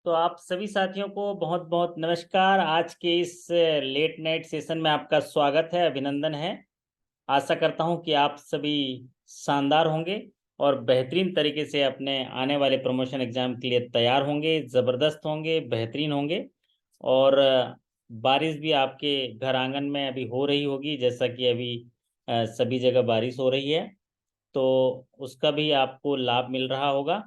तो आप सभी साथियों को बहुत बहुत नमस्कार। आज के इस लेट नाइट सेशन में आपका स्वागत है, अभिनंदन है। आशा करता हूं कि आप सभी शानदार होंगे और बेहतरीन तरीके से अपने आने वाले प्रमोशन एग्जाम के लिए तैयार होंगे, ज़बरदस्त होंगे, बेहतरीन होंगे। और बारिश भी आपके घर आंगन में अभी हो रही होगी, जैसा कि अभी सभी जगह बारिश हो रही है, तो उसका भी आपको लाभ मिल रहा होगा।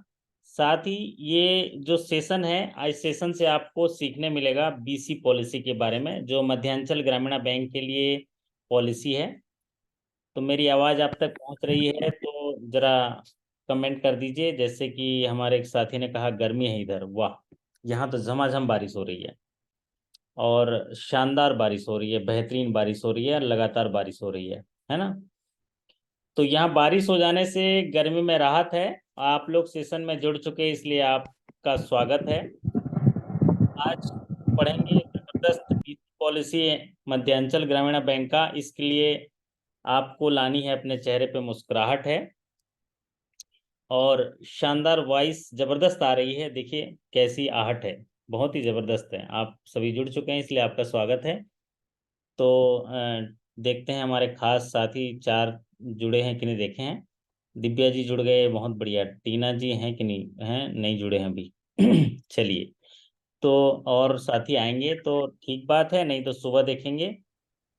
साथ ही ये जो सेशन है, इस सेशन से आपको सीखने मिलेगा बीसी पॉलिसी के बारे में, जो मध्यांचल ग्रामीण बैंक के लिए पॉलिसी है। तो मेरी आवाज़ आप तक पहुंच रही है तो ज़रा कमेंट कर दीजिए। जैसे कि हमारे एक साथी ने कहा, गर्मी है इधर, वाह! यहाँ तो झमाझम बारिश हो रही है और शानदार बारिश हो रही है, बेहतरीन बारिश हो रही है, लगातार बारिश हो रही है ना। तो यहाँ बारिश हो जाने से गर्मी में राहत है। आप लोग सेशन में जुड़ चुके हैं, इसलिए आपका स्वागत है। आज पढ़ेंगे जबरदस्त पॉलिसी मध्यांचल ग्रामीण बैंक का। इसके लिए आपको लानी है अपने चेहरे पे मुस्कुराहट है और शानदार वॉइस जबरदस्त आ रही है। देखिए कैसी आहट है, बहुत ही जबरदस्त है। आप सभी जुड़ चुके हैं, इसलिए आपका स्वागत है। तो देखते हैं हमारे खास साथी चार जुड़े हैं कि नहीं, देखे हैं। दिव्या जी जुड़ गए, बहुत बढ़िया। टीना जी हैं कि नहीं, हैं? नहीं जुड़े हैं अभी। चलिए, तो और साथी आएंगे तो ठीक बात है, नहीं तो सुबह देखेंगे।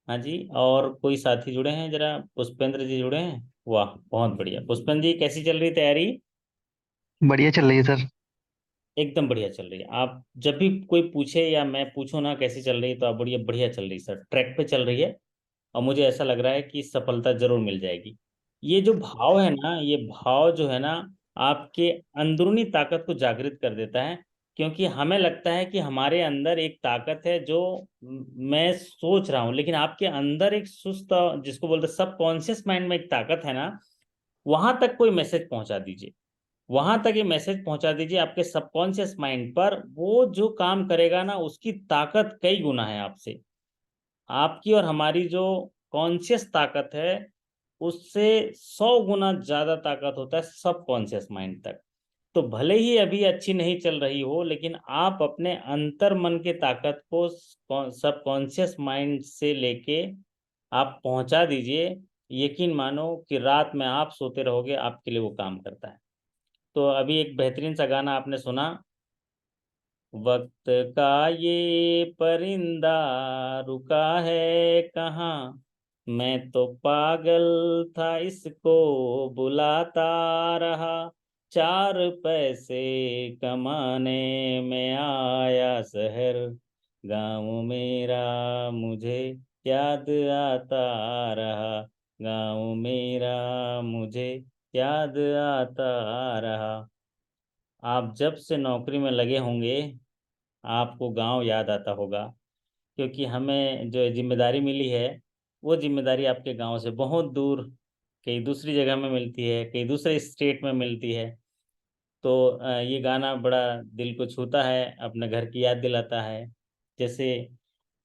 हाँ जी, और कोई साथी जुड़े हैं? जरा पुष्पेंद्र जी जुड़े हैं, वाह बहुत बढ़िया। पुष्पेंद्र जी, कैसी चल रही तैयारी? बढ़िया चल रही है सर। एकदम बढ़िया चल रही है। आप जब भी कोई पूछे या मैं पूछूं ना कैसी चल रही है, तो आप बढ़िया बढ़िया चल रही है सर, ट्रैक पे चल रही है। और मुझे ऐसा लग रहा है कि सफलता जरूर मिल जाएगी। ये जो भाव है ना, ये भाव जो है ना, आपके अंदरूनी ताकत को जागृत कर देता है। क्योंकि हमें लगता है कि हमारे अंदर एक ताकत है जो मैं सोच रहा हूँ, लेकिन आपके अंदर एक सुस्त, जिसको बोलते सबकॉन्शियस माइंड में एक ताकत है ना, वहां तक कोई मैसेज पहुंचा दीजिए। वहां तक ये मैसेज पहुंचा दीजिए आपके सबकॉन्शियस माइंड पर, वो जो काम करेगा ना, उसकी ताकत कई गुना है आपसे। आपकी और हमारी जो कॉन्शियस ताकत है, उससे 100 गुना ज्यादा ताकत होता है सबकॉन्शियस माइंड तक। तो भले ही अभी अच्छी नहीं चल रही हो, लेकिन आप अपने अंतर मन के ताकत को सबकॉन्शियस माइंड से लेके आप पहुंचा दीजिए। यकीन मानो कि रात में आप सोते रहोगे, आपके लिए वो काम करता है। तो अभी एक बेहतरीन सा गाना आपने सुना, वक्त का ये परिंदा रुका है कहाँ, मैं तो पागल था इसको बुलाता रहा, 4 पैसे कमाने में आया शहर, गाँव मेरा मुझे याद आता रहा, गाँव मेरा मुझे याद आता रहा। आप जब से नौकरी में लगे होंगे, आपको गांव याद आता होगा। क्योंकि हमें जो जिम्मेदारी मिली है, वो जिम्मेदारी आपके गांव से बहुत दूर, कहीं दूसरी जगह में मिलती है, कहीं दूसरे स्टेट में मिलती है। तो ये गाना बड़ा दिल को छूता है, अपने घर की याद दिलाता है। जैसे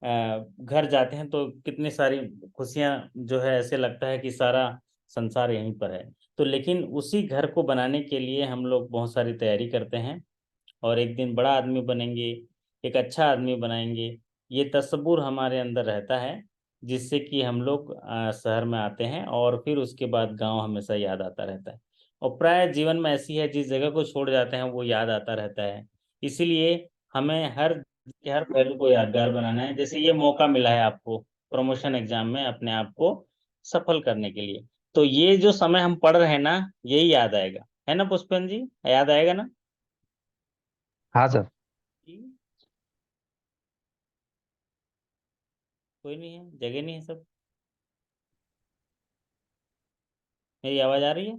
घर जाते हैं तो कितनी सारी खुशियां जो है, ऐसे लगता है कि सारा संसार यहीं पर है। तो लेकिन उसी घर को बनाने के लिए हम लोग बहुत सारी तैयारी करते हैं और एक दिन बड़ा आदमी बनेंगे, एक अच्छा आदमी बनाएंगे, ये तस्वुर हमारे अंदर रहता है। जिससे कि हम लोग शहर में आते हैं और फिर उसके बाद गांव हमेशा याद आता रहता है। और प्राय जीवन में ऐसी है, जिस जगह को छोड़ जाते हैं वो याद आता रहता है। इसीलिए हमें हर पहलू को यादगार बनाना है। जैसे ये मौका मिला है आपको प्रमोशन एग्जाम में अपने आप को सफल करने के लिए, तो ये जो समय हम पढ़ रहे हैं ना, यही याद आएगा, है ना पुष्पन जी? याद आएगा ना? हाँ सर। कोई नहीं है, जगह नहीं है सब। मेरी आवाज आ रही है?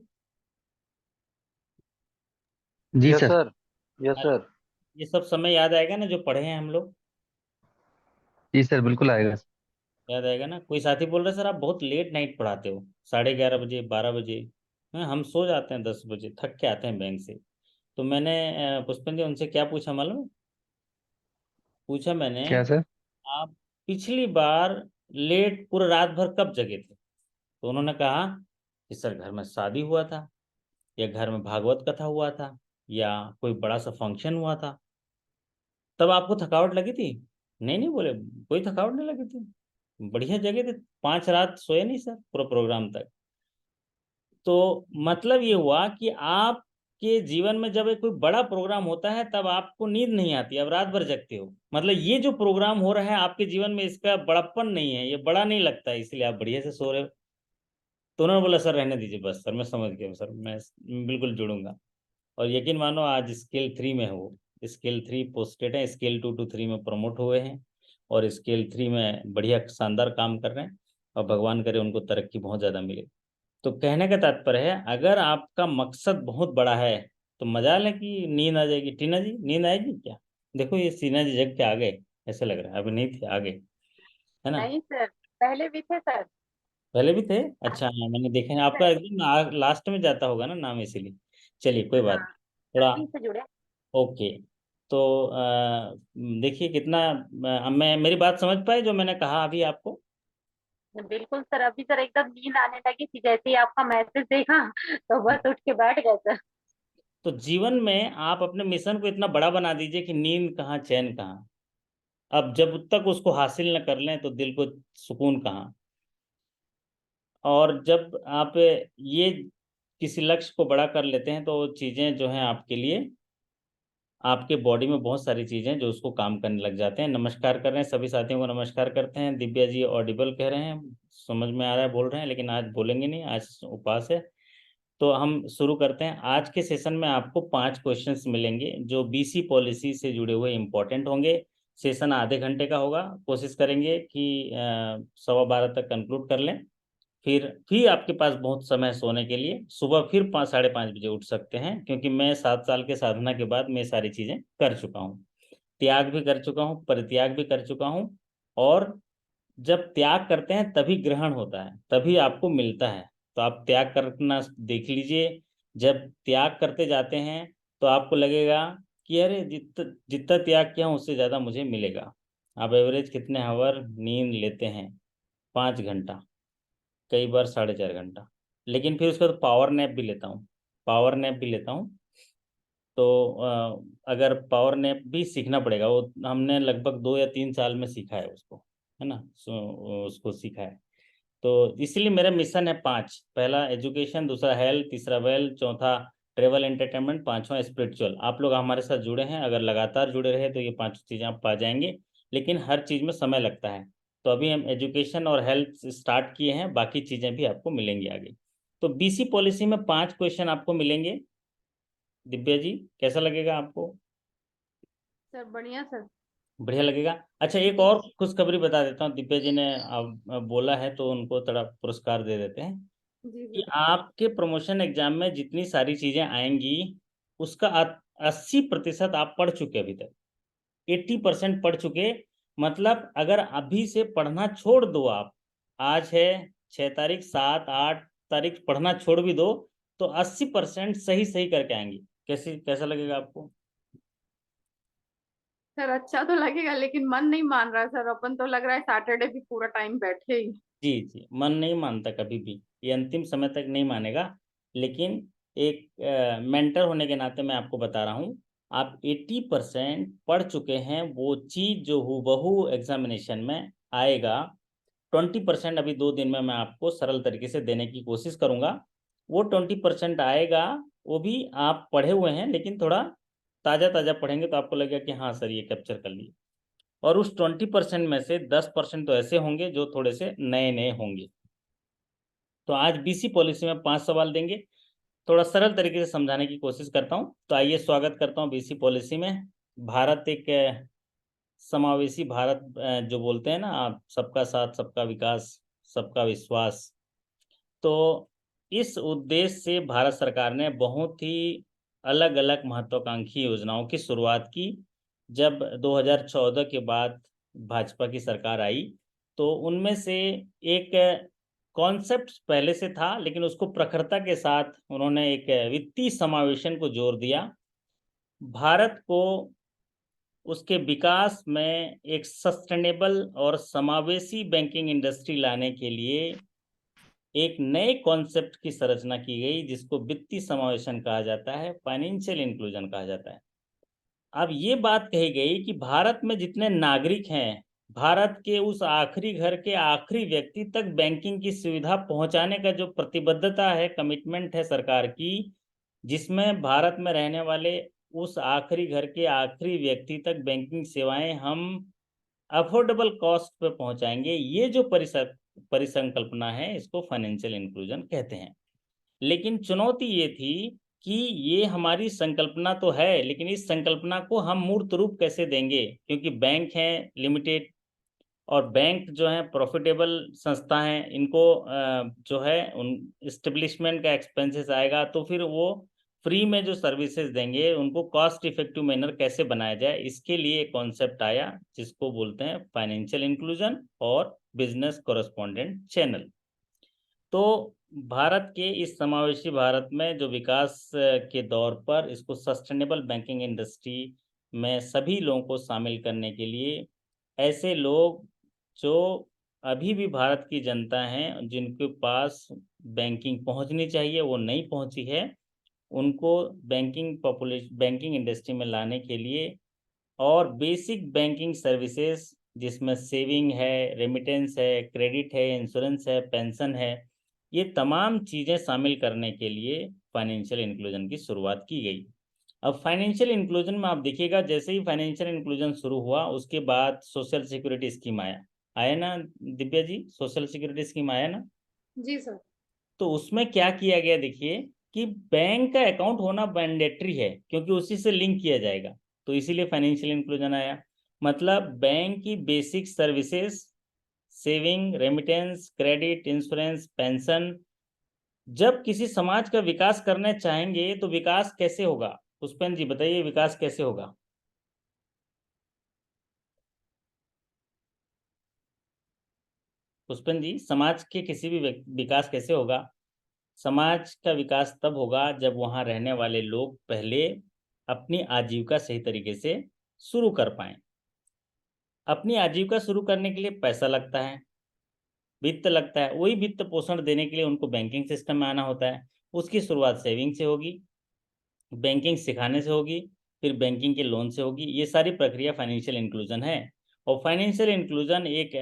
जी यस सर। सर। यस अरे, सर। ये सब समय याद आएगा ना जो पढ़े हैं हम लोग? जी सर, बिल्कुल आएगा। याद आएगा ना? कोई साथी बोल रहे सर आप बहुत लेट नाइट पढ़ाते हो, 11:30 बजे, 12 बजे। हम सो जाते हैं 10 बजे, थक के आते हैं बैंक से। तो मैंने पुष्पन जी उनसे क्या पूछा मालूम है? पूछा मैंने, क्या सर? आप पिछली बार लेट पूरा रात भर कब जगे थे? तो उन्होंने कहा कि सर घर में शादी हुआ था, या घर में भागवत कथा हुआ था, या कोई बड़ा सा फंक्शन हुआ था। तब आपको थकावट लगी थी? नहीं नहीं बोले, कोई थकावट नहीं लगी थी, बढ़िया जगह थे, 5 रात सोए नहीं सर पूरा प्रोग्राम तक। तो मतलब ये हुआ कि आपके जीवन में जब एक कोई बड़ा प्रोग्राम होता है तब आपको नींद नहीं आती, अब रात भर जगते हो। मतलब ये जो प्रोग्राम हो रहा है आपके जीवन में, इसका बड़प्पन नहीं है, ये बड़ा नहीं लगता है, इसलिए आप बढ़िया से सो रहे हो। तो उन्होंने बोला सर रहने दीजिए, बस सर मैं समझ गया सर, मैं बिल्कुल जुड़ूंगा। और यकीन मानो आज स्केल 3 में है वो, स्केल 3 पोस्टेड है, स्केल 2 to 3 में प्रमोट हुए हैं और स्केल 3 में बढ़िया शानदार काम कर रहे हैं। और भगवान करे उनको तरक्की बहुत ज़्यादा मिले। तो कहने का तात्पर्य है, अगर आपका मकसद बहुत बड़ा है तो मजाल है कि नींद आ जाएगी। टीना जी नींद आएगी क्या? देखो ये सीना जी जग के आ गए, ऐसे लग रहा है, अभी नहीं थे आगे, है ना? नहीं सर, पहले भी थे सर। पहले भी थे? अच्छा हाँ, मैंने देखे हैं, आपका एकदम लास्ट में जाता होगा ना नाम, इसीलिए। चलिए कोई बात हाँ, नहीं। थोड़ा तभी से जुड़े। ओके। तो देखिए कितना मैं मेरी बात समझ पाए जो मैंने कहा अभी आपको? बिल्कुल सर, अभी सर एकदम नींद आने लगी थी, जैसे ही आपका मैसेज देखा तो बस उठ के बैठ गए सर। तो जीवन में आप अपने मिशन को इतना बड़ा बना दीजिए कि नींद कहाँ चैन कहाँ। अब जब तक उसको हासिल न कर लें तो दिल को सुकून कहाँ। और जब आप ये किसी लक्ष्य को बड़ा कर लेते हैं तो चीज़ें जो हैं आपके लिए, आपके बॉडी में बहुत सारी चीज़ें जो उसको काम करने लग जाते हैं। नमस्कार कर रहे हैं सभी साथियों को, नमस्कार करते हैं। दिव्या जी ऑडिबल कह रहे हैं, समझ में आ रहा है बोल रहे हैं, लेकिन आज बोलेंगे नहीं, आज उपवास है। तो हम शुरू करते हैं। आज के सेशन में आपको 5 क्वेश्चंस मिलेंगे जो बीसी पॉलिसी से जुड़े हुए इंपॉर्टेंट होंगे। सेशन आधे घंटे का होगा, कोशिश करेंगे कि 12:15 तक कंक्लूड कर लें। फिर आपके पास बहुत समय सोने के लिए, सुबह फिर 5 साढ़े 5 बजे उठ सकते हैं, क्योंकि मैं 7 साल के साधना के बाद मैं सारी चीज़ें कर चुका हूँ। त्याग भी कर चुका हूँ, परित्याग भी कर चुका हूँ। और जब त्याग करते हैं तभी ग्रहण होता है, तभी आपको मिलता है। तो आप त्याग करना देख लीजिए। जब त्याग करते जाते हैं तो आपको लगेगा कि अरे जितना त्याग किया हूँ उससे ज़्यादा मुझे मिलेगा। आप एवरेज कितने आवर नींद लेते हैं? 5 घंटा, कई बार 4.5 घंटा। लेकिन फिर उसके बाद पावर नैप भी लेता हूँ, पावर नैप भी लेता हूँ। तो अगर पावर नैप भी सीखना पड़ेगा, वो हमने लगभग 2 या 3 साल में सीखा है उसको, है ना? उसको सीखा है। तो इसलिए मेरा मिशन है 5। पहला एजुकेशन, दूसरा हेल्थ, तीसरा वेल्थ, चौथा ट्रेवल एंटरटेनमेंट, पांचवा स्पिरिचुअल। आप लोग हमारे साथ जुड़े हैं, अगर लगातार जुड़े रहे तो ये 5 चीज़ें आप पा जाएंगे। लेकिन हर चीज़ में समय लगता है। तो अभी हम एजुकेशन और हेल्थ स्टार्ट किए हैं, बाकी चीज़ें भी आपको मिलेंगी आगे। तो बीसी पॉलिसी में 5 क्वेश्चन आपको मिलेंगे। दिव्या जी कैसा लगेगा आपको? सर बढ़िया सर। बढ़िया लगेगा। अच्छा एक जी और खुशखबरी बता देता हूँ, दिव्या जी ने अब बोला है तो उनको थोड़ा पुरस्कार दे देते हैं। जी कि सर। आपके प्रमोशन एग्जाम में जितनी सारी चीजें आएंगी उसका 80% आप पढ़ चुके अभी तक, 80% पढ़ चुके। मतलब अगर अभी से पढ़ना छोड़ दो आप, आज है 6 तारीख, 7 8 तारीख पढ़ना छोड़ भी दो तो 80% सही सही करके आएंगी। कैसा लगेगा आपको? सर अच्छा तो लगेगा, लेकिन मन नहीं मान रहा सर, अपन तो लग रहा है सैटरडे भी पूरा टाइम बैठे ही। जी जी, मन नहीं मानता कभी भी, ये अंतिम समय तक नहीं मानेगा। लेकिन एक मेंटर होने के नाते मैं आपको बता रहा हूँ, आप 80% पढ़ चुके हैं, वो चीज़ जो हूबहू एग्जामिनेशन में आएगा। 20% अभी 2 दिन में मैं आपको सरल तरीके से देने की कोशिश करूंगा। वो 20% आएगा, वो भी आप पढ़े हुए हैं, लेकिन थोड़ा ताज़ा ताज़ा पढ़ेंगे तो आपको लगेगा कि हाँ सर ये कैप्चर कर लिया। और उस 20% में से 10% तो ऐसे होंगे जो थोड़े से नए नए होंगे। तो आज बीसी पॉलिसी में 5 सवाल देंगे, थोड़ा सरल तरीके से समझाने की कोशिश करता हूँ। तो आइए स्वागत करता हूँ बीसी पॉलिसी में। भारत एक समावेशी भारत, जो बोलते हैं ना आप, सबका साथ सबका विकास सबका विश्वास। तो इस उद्देश्य से भारत सरकार ने बहुत ही अलग अलग महत्वाकांक्षी योजनाओं की शुरुआत की। जब 2014 के बाद भाजपा की सरकार आई तो उनमें से एक कॉन्सेप्ट पहले से था, लेकिन उसको प्रखरता के साथ उन्होंने एक वित्तीय समावेशन को जोर दिया। भारत को उसके विकास में एक सस्टेनेबल और समावेशी बैंकिंग इंडस्ट्री लाने के लिए एक नए कॉन्सेप्ट की संरचना की गई, जिसको वित्तीय समावेशन कहा जाता है, फाइनेंशियल इंक्लूजन कहा जाता है। अब ये बात कही गई कि भारत में जितने नागरिक हैं, भारत के उस आखिरी घर के आखिरी व्यक्ति तक बैंकिंग की सुविधा पहुंचाने का जो प्रतिबद्धता है, कमिटमेंट है सरकार की, जिसमें भारत में रहने वाले उस आखिरी घर के आखिरी व्यक्ति तक बैंकिंग सेवाएं हम अफोर्डेबल कॉस्ट पे पहुंचाएंगे, ये जो परिसंकल्पना है, इसको फाइनेंशियल इंक्लूजन कहते हैं। लेकिन चुनौती ये थी कि ये हमारी संकल्पना तो है, लेकिन इस संकल्पना को हम मूर्त रूप कैसे देंगे, क्योंकि बैंक हैं लिमिटेड, और बैंक जो है प्रॉफिटेबल संस्था हैं, इनको जो है उन इस्टेब्लिशमेंट का एक्सपेंसेस आएगा, तो फिर वो फ्री में जो सर्विसेज देंगे उनको कॉस्ट इफेक्टिव मैनर कैसे बनाया जाए, इसके लिए एक कॉन्सेप्ट आया जिसको बोलते हैं फाइनेंशियल इंक्लूजन और बिजनेस कॉरेस्पॉन्डेंट चैनल। तो भारत के इस समावेशी भारत में जो विकास के दौर पर इसको सस्टेनेबल बैंकिंग इंडस्ट्री में सभी लोगों को शामिल करने के लिए, ऐसे लोग जो अभी भी भारत की जनता हैं, जिनके पास बैंकिंग पहुंचनी चाहिए वो नहीं पहुंची है, उनको बैंकिंग इंडस्ट्री में लाने के लिए और बेसिक बैंकिंग सर्विसेज जिसमें सेविंग है, रेमिटेंस है, क्रेडिट है, इंश्योरेंस है, पेंशन है, ये तमाम चीज़ें शामिल करने के लिए फाइनेंशियल इंक्लूजन की शुरुआत की गई। अब फाइनेंशियल इंक्लूजन में आप देखिएगा, जैसे ही फाइनेंशियल इंक्लूजन शुरू हुआ उसके बाद सोशल सिक्योरिटी स्कीम आया ना Divya ji, social security scheme आया ना। जी सर। तो उसमें क्या किया गया, देखिए कि बैंक का अकाउंट होना मैंडेटरी है, क्योंकि उसी से लिंक किया जाएगा, तो इसीलिए फाइनेंशियल इंक्लूजन आया। मतलब बैंक की basic services, saving, remittance, credit, insurance, pension, जब किसी समाज का विकास करना चाहेंगे तो विकास कैसे होगा? पुष्पेंद्र जी बताइए, विकास कैसे होगा? पुष्पेंद्र जी, समाज के किसी भी विकास कैसे होगा? समाज का विकास तब होगा जब वहाँ रहने वाले लोग पहले अपनी आजीविका सही तरीके से शुरू कर पाएं। अपनी आजीविका शुरू करने के लिए पैसा लगता है, वित्त लगता है, वही वित्त पोषण देने के लिए उनको बैंकिंग सिस्टम में आना होता है। उसकी शुरुआत सेविंग से होगी, बैंकिंग सिखाने से होगी, फिर बैंकिंग के लोन से होगी। ये सारी प्रक्रिया फाइनेंशियल इंक्लूजन है। और फाइनेंशियल इंक्लूजन एक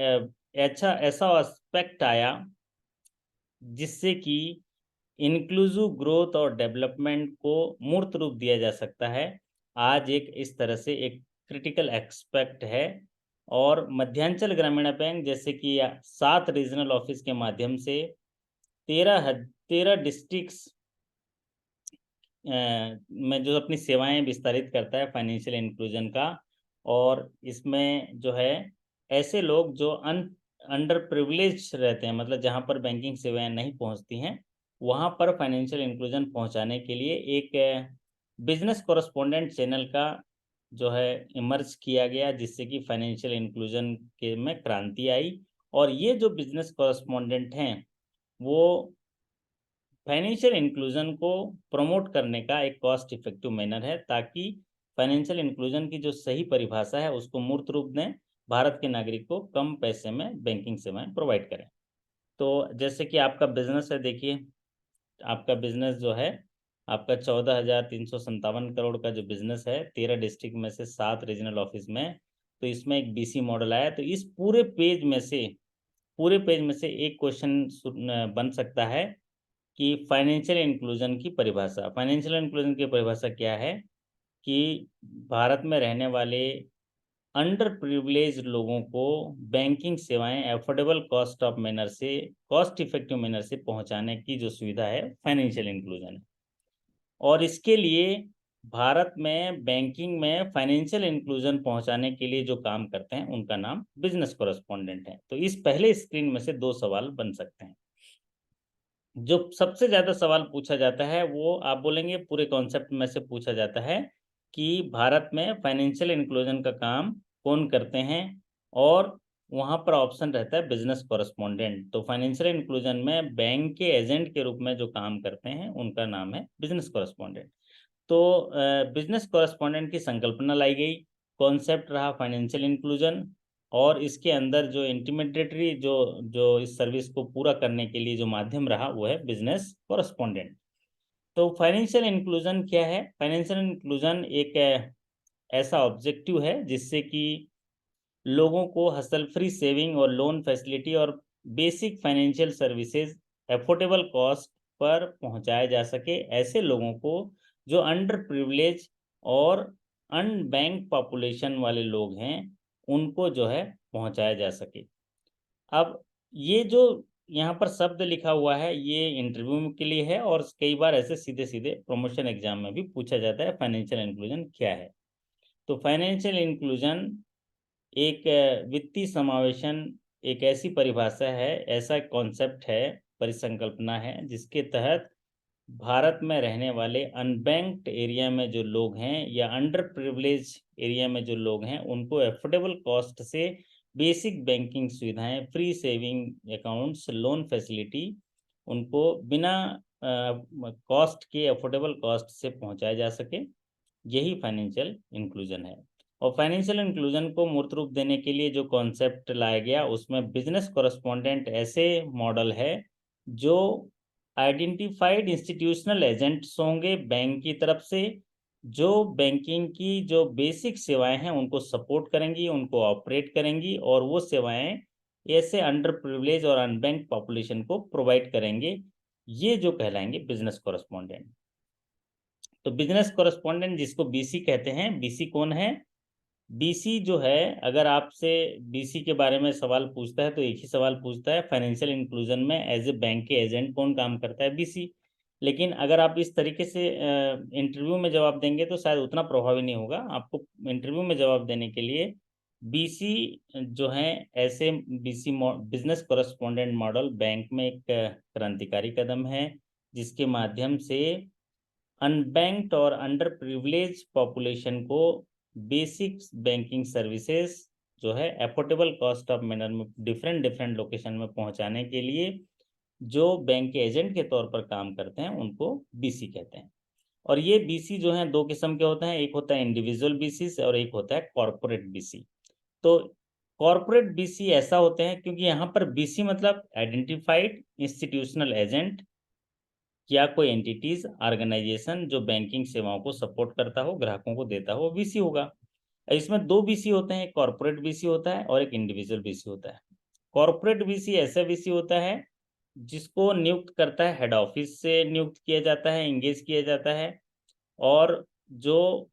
ऐसा एस्पेक्ट आया जिससे कि इंक्लूसिव ग्रोथ और डेवलपमेंट को मूर्त रूप दिया जा सकता है। आज एक इस तरह से एक क्रिटिकल एक्सपेक्ट है। और मध्यांचल ग्रामीण बैंक जैसे कि 7 रीजनल ऑफिस के माध्यम से 13 डिस्ट्रिक्ट्स में जो अपनी सेवाएं विस्तारित करता है फाइनेंशियल इंक्लूजन का। और इसमें जो है ऐसे लोग जो अंडर प्रिविलेज रहते हैं, मतलब जहां पर बैंकिंग सेवाएं नहीं पहुंचती हैं, वहां पर फाइनेंशियल इंक्लूजन पहुंचाने के लिए एक बिजनेस कॉरेस्पॉन्डेंट चैनल का जो है इमर्ज किया गया, जिससे कि फाइनेंशियल इंक्लूजन के में क्रांति आई। और ये जो बिजनेस कॉरेस्पॉन्डेंट हैं वो फाइनेंशियल इंक्लूजन को प्रमोट करने का एक कॉस्ट इफेक्टिव मैनर है, ताकि फाइनेंशियल इंक्लूजन की जो सही परिभाषा है उसको मूर्त रूप दें, भारत के नागरिक को कम पैसे में बैंकिंग सेवाएं प्रोवाइड करें। तो जैसे कि आपका बिजनेस है, देखिए आपका बिजनेस जो है, आपका 14,357 करोड़ का जो बिजनेस है 13 डिस्ट्रिक्ट में से 7 रीजनल ऑफिस में, तो इसमें एक बीसी मॉडल आया। तो इस पूरे पेज में से एक क्वेश्चन बन सकता है कि फाइनेंशियल इंक्लूजन की परिभाषा, फाइनेंशियल इंक्लूजन की परिभाषा क्या है, कि भारत में रहने वाले अंडर प्रिविलेज लोगों को बैंकिंग सेवाएं अफोर्डेबल कॉस्ट इफेक्टिव मैनर से पहुंचाने की जो सुविधा है, फाइनेंशियल इंक्लूजन है। और इसके लिए भारत में बैंकिंग में फाइनेंशियल इंक्लूजन पहुंचाने के लिए जो काम करते हैं उनका नाम बिजनेस कॉरेस्पॉन्डेंट है। तो इस पहले स्क्रीन में से 2 सवाल बन सकते हैं। जो सबसे ज्यादा सवाल पूछा जाता है वो आप बोलेंगे पूरे कॉन्सेप्ट में से पूछा जाता है कि भारत में फाइनेंशियल इंक्लूजन का काम कौन करते हैं, और वहां पर ऑप्शन रहता है बिजनेस कॉरेस्पॉन्डेंट। तो फाइनेंशियल इंक्लूजन में बैंक के एजेंट के रूप में जो काम करते हैं उनका नाम है बिजनेस कॉरेस्पॉन्डेंट। तो बिजनेस कॉरेस्पॉन्डेंट की संकल्पना लाई गई, कॉन्सेप्ट रहा फाइनेंशियल इंक्लूजन, और इसके अंदर जो इंटीमेडिएटरी जो जो इस सर्विस को पूरा करने के लिए जो माध्यम रहा वो है बिजनेस कॉरेस्पॉन्डेंट। तो फाइनेंशियल इंक्लूजन क्या है? फाइनेंशियल इंक्लूजन एक ऐसा ऑब्जेक्टिव है जिससे कि लोगों को हसल फ्री सेविंग और लोन फैसिलिटी और basic financial services affordable cost per पहुंचाया जा सके, ऐसे लोगों को जो अंडर प्रिविलेज और अनबैंक पॉपुलेशन वाले लोग हैं उनको जो है पहुंचाया जा सके। अब ये जो यहाँ पर शब्द लिखा हुआ है ये इंटरव्यू के लिए है और कई बार ऐसे सीधे सीधे प्रमोशन एग्जाम में भी पूछा जाता है फाइनेंशियल इंक्लूजन क्या है। तो फाइनेंशियल इंक्लूजन एक वित्तीय समावेशन एक ऐसी परिभाषा है, ऐसा कॉन्सेप्ट है, परिसंकल्पना है जिसके तहत भारत में रहने वाले अनबैंक्ड एरिया में जो लोग हैं या अंडर प्रिविलेज एरिया में जो लोग हैं उनको एफोर्डेबल कॉस्ट से बेसिक बैंकिंग सुविधाएं, free saving accounts, loan facility उनको बिना कॉस्ट के एफोर्डेबल कॉस्ट से पहुंचाया जा सके, यही फाइनेंशियल इंक्लूजन है। और फाइनेंशियल इंक्लूजन को मूर्त रूप देने के लिए जो कॉन्सेप्ट लाया गया उसमें बिजनेस कॉरेस्पॉन्डेंट ऐसे मॉडल है जो आइडेंटिफाइड इंस्टीट्यूशनल एजेंट्स होंगे बैंक की तरफ से, जो बैंकिंग की जो बेसिक सेवाएं हैं उनको सपोर्ट करेंगी, उनको ऑपरेट करेंगी और वो सेवाएं ऐसे अंडर प्रिविलेज और अनबैंक पॉपुलेशन को प्रोवाइड करेंगे, ये जो कहलाएंगे बिजनेस कॉरेस्पॉन्डेंट। तो बिजनेस कॉरेस्पॉन्डेंट जिसको बीसी कहते हैं, बीसी कौन है? बीसी जो है, अगर आपसे बीसी के बारे में सवाल पूछता है तो एक ही सवाल पूछता है, फाइनेंशियल इंक्लूजन में एज ए बैंक के एजेंट कौन काम करता है? बीसी। लेकिन अगर आप इस तरीके से इंटरव्यू में जवाब देंगे तो शायद उतना प्रभावी नहीं होगा। आपको इंटरव्यू में जवाब देने के लिए बीसी जो है, ऐसे BC business correspondent model bank में एक क्रांतिकारी कदम है जिसके माध्यम से अनबैंक्ड और अंडर प्रिविलेज पॉपुलेशन को बेसिक बैंकिंग सर्विसेज जो है एफोर्डेबल कॉस्ट ऑफ मैनर में डिफरेंट लोकेशन में पहुंचाने के लिए जो बैंक के एजेंट के तौर पर काम करते हैं उनको बीसी कहते हैं। और ये बीसी जो है दो किस्म के होते हैं, एक होता है इंडिविजुअल बीसी और एक होता है कॉर्पोरेट बीसी। तो कॉर्पोरेट बीसी ऐसा होते हैं क्योंकि यहाँ पर बीसी मतलब आइडेंटिफाइड इंस्टीट्यूशनल एजेंट या कोई एंटिटीज ऑर्गेनाइजेशन जो बैंकिंग सेवाओं को सपोर्ट करता हो, ग्राहकों को देता हो, बीसी होगा। इसमें दो बीसी होते हैं, एक कॉर्पोरेट बीसी होता है और एक इंडिविजुअल बीसी होता है। कॉर्पोरेट बीसी ऐसा बीसी होता है जिसको नियुक्त करता है हेड ऑफिस से नियुक्त किया जाता है, इंगेज किया जाता है, और जो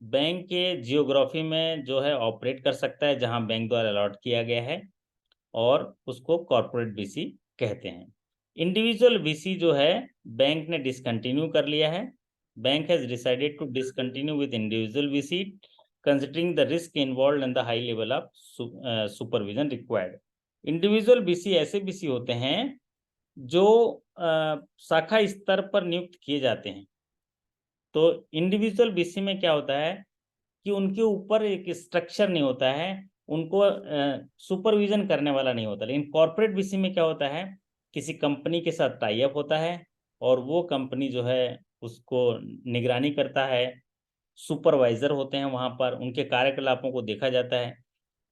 बैंक के जियोग्राफी में जो है ऑपरेट कर सकता है जहां बैंक द्वारा अलॉट किया गया है, और उसको कॉर्पोरेट बीसी कहते हैं। इंडिविजुअल बीसी जो है बैंक ने डिसकंटिन्यू कर लिया है, bank has decided to discontinue with individual BC considering the risk involved and the high level of supervision required. Individual BC ऐसे बीसी होते हैं जो शाखा स्तर पर नियुक्त किए जाते हैं। तो इंडिविजुअल बीसी में क्या होता है कि उनके ऊपर एक स्ट्रक्चर नहीं होता है, उनको सुपरविजन करने वाला नहीं होता। लेकिन कॉर्पोरेट बीसी में क्या होता है, किसी कंपनी के साथ टाई अप होता है और वो कंपनी जो है उसको निगरानी करता है, सुपरवाइजर होते हैं वहां पर, उनके कार्यकलापों को देखा जाता है।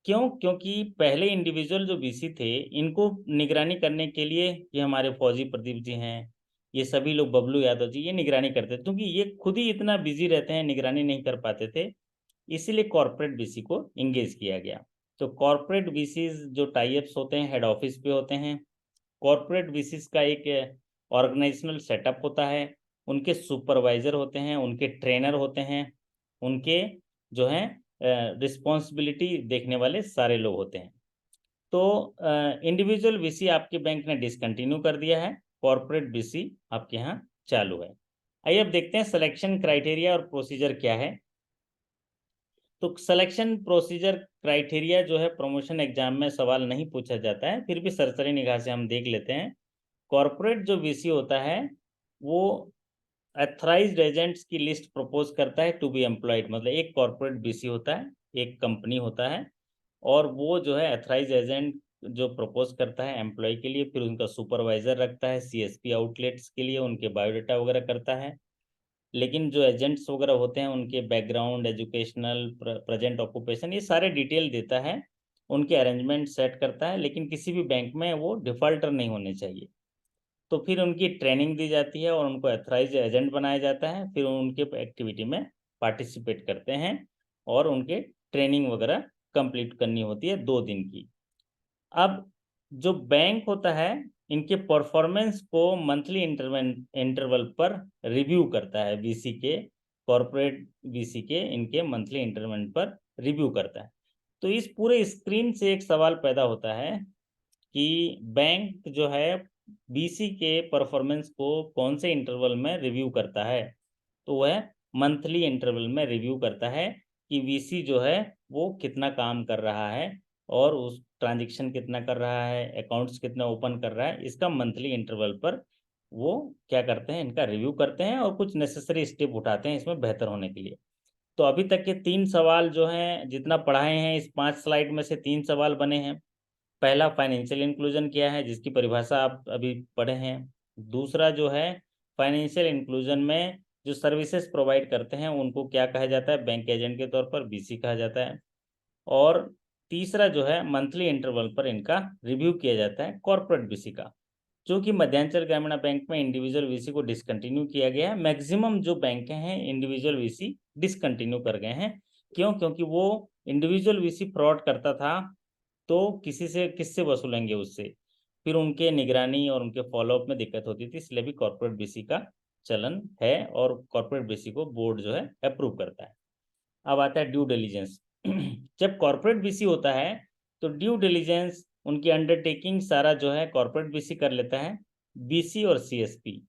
क्यों? क्योंकि पहले इंडिविजुअल जो बीसी थे इनको निगरानी करने के लिए, ये हमारे फौजी प्रदीप जी हैं, ये सभी लोग, बबलू यादव जी, ये निगरानी करते थे क्योंकि ये खुद ही इतना बिजी रहते हैं, निगरानी नहीं कर पाते थे, इसीलिए कॉर्पोरेट बीसी को इंगेज किया गया। तो कॉर्पोरेट बीसी जो टाइप्स होते हैं हेड ऑफिस पे होते हैं। कॉर्पोरेट बीसी का एक ऑर्गेनाइजेशनल सेटअप होता है, उनके सुपरवाइजर होते हैं, उनके ट्रेनर होते हैं, उनके जो हैं रिस्पॉन्सिबिलिटी देखने वाले सारे लोग होते हैं। तो इंडिविजुअल बीसी आपके बैंक ने डिसकंटिन्यू कर दिया है, कॉर्पोरेट बीसी आपके यहाँ चालू है। आइए अब देखते हैं सिलेक्शन क्राइटेरिया और प्रोसीजर क्या है। तो सिलेक्शन प्रोसीजर क्राइटेरिया जो है प्रमोशन एग्जाम में सवाल नहीं पूछा जाता है, फिर भी सरसरी निगाह से हम देख लेते हैं। कॉर्पोरेट जो बीसी होता है वो ऑथराइज्ड एजेंट्स की लिस्ट प्रपोज करता है टू बी एम्प्लॉयड, मतलब एक कॉर्पोरेट बीसी होता है, एक कंपनी होता है, और वो जो है ऑथराइज एजेंट जो प्रपोज करता है एम्प्लॉय के लिए, फिर उनका सुपरवाइजर रखता है, सीएसपी आउटलेट्स के लिए उनके बायोडाटा वगैरह करता है। लेकिन जो एजेंट्स वगैरह होते हैं उनके बैकग्राउंड, एजुकेशनल, प्रेजेंट ऑक्यूपेशन, ये सारे डिटेल देता है, उनके अरेंजमेंट सेट करता है। लेकिन किसी भी बैंक में वो डिफॉल्टर नहीं होने चाहिए। तो फिर उनकी ट्रेनिंग दी जाती है और उनको ऑथराइज एजेंट बनाया जाता है, फिर उनके एक्टिविटी में पार्टिसिपेट करते हैं और उनके ट्रेनिंग वगैरह कंप्लीट करनी होती है 2 दिन की। अब जो बैंक होता है इनके परफॉर्मेंस को मंथली इंटरवल पर रिव्यू करता है, बीसी के, कॉर्पोरेट बीसी के इनके मंथली इंटरवल पर रिव्यू करता है। तो इस पूरे स्क्रीन से एक सवाल पैदा होता है कि बैंक जो है बीसी के परफॉर्मेंस को कौन से इंटरवल में रिव्यू करता है। तो वह मंथली इंटरवल में रिव्यू करता है कि बीसी जो है वो कितना काम कर रहा है और उस ट्रांजैक्शन कितना कर रहा है, अकाउंट्स कितना ओपन कर रहा है, इसका मंथली इंटरवल पर वो क्या करते हैं, इनका रिव्यू करते हैं और कुछ नेसेसरी स्टेप उठाते हैं इसमें बेहतर होने के लिए। तो अभी तक के 3 सवाल जो हैं जितना पढ़ाए हैं, इस 5 स्लाइड में से 3 सवाल बने हैं। पहला फाइनेंशियल इंक्लूजन क्या है, जिसकी परिभाषा आप अभी पढ़े हैं। दूसरा जो है फाइनेंशियल इंक्लूजन में जो सर्विसेज प्रोवाइड करते हैं उनको क्या कहा जाता है, बैंक एजेंट के तौर पर बीसी कहा जाता है। और तीसरा जो है मंथली इंटरवल पर इनका रिव्यू किया जाता है कॉर्पोरेट बीसी का, जो कि मध्यांचल ग्रामीण बैंक में इंडिविजुअल वीसी को डिसकंटिन्यू किया गया है। मैक्सिमम जो बैंक हैं इंडिविजुअल वीसी डिसकंटिन्यू कर गए हैं। क्यों? क्योंकि वो इंडिविजुअल वीसी फ्रॉड करता था तो किससे वसूलेंगे उससे, फिर उनके निगरानी और उनके फॉलोअप में दिक्कत होती थी, इसलिए भी कॉर्पोरेट बीसी का चलन है और कॉर्पोरेट बीसी को बोर्ड जो है अप्रूव करता है। अब आता है ड्यू डिलीजेंस। जब कॉर्पोरेट बीसी होता है तो ड्यू डिलीजेंस उनकी अंडरटेकिंग सारा जो है कॉर्पोरेट बीसी कर लेता है। बीसी और सीएसपी,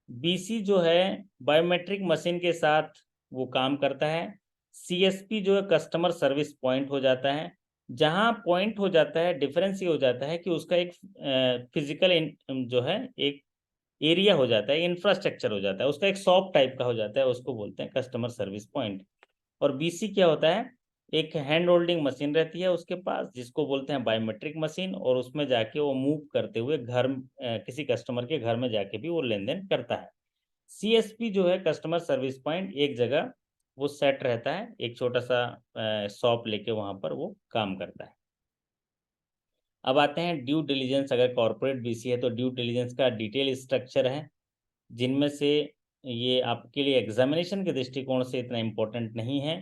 बीसी जो है बायोमेट्रिक मशीन के साथ वो काम करता है। सीएसपी जो है कस्टमर सर्विस पॉइंट हो जाता है। जहां पॉइंट हो जाता है, डिफरेंस ये हो जाता है कि उसका एक फिजिकल जो है एक एरिया हो जाता है, इंफ्रास्ट्रक्चर हो जाता है, उसका एक शॉप टाइप का हो जाता है, उसको बोलते हैं कस्टमर सर्विस पॉइंट। और बीसी क्या होता है, एक हैंड होल्डिंग मशीन रहती है उसके पास जिसको बोलते हैं बायोमेट्रिक मशीन, और उसमें जाके वो मूव करते हुए घर किसी कस्टमर के घर में जाके भी वो लेन देन करता है। सीएसपी जो है कस्टमर सर्विस पॉइंट, एक जगह वो सेट रहता है, एक छोटा सा शॉप लेके वहां पर वो काम करता है। अब आते हैं ड्यू डिलीजेंस। अगर कॉर्पोरेट बीसी है तो ड्यू डिलीजेंस का डिटेल स्ट्रक्चर है, जिनमें से ये आपके लिए एग्जामिनेशन के दृष्टिकोण से इतना इम्पोर्टेंट नहीं है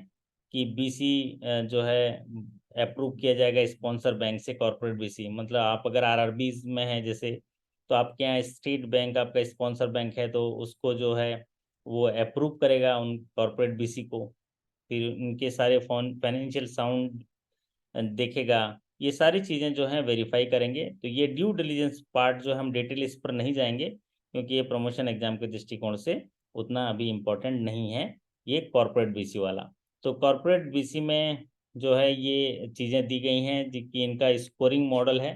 कि बीसी जो है अप्रूव किया जाएगा स्पॉन्सर बैंक से। कॉर्पोरेट बीसी मतलब आप अगर आरआरबीज में हैं जैसे, तो आपके यहाँ स्टेट बैंक आपका स्पॉन्सर बैंक है तो उसको जो है वो अप्रूव करेगा उन कॉर्पोरेट बीसी को, फिर उनके सारे फाइनेंशियल साउंड देखेगा, ये सारी चीज़ें जो हैं वेरीफाई करेंगे। तो ये ड्यू डिलीजेंस पार्ट जो हम डिटेल इस पर नहीं जाएंगे क्योंकि ये प्रमोशन एग्जाम के दृष्टिकोण से उतना अभी इम्पोर्टेंट नहीं है ये कॉर्पोरेट बीसी वाला। तो कॉर्पोरेट बीसी में जो है ये चीज़ें दी गई हैं कि इनका स्कोरिंग मॉडल है।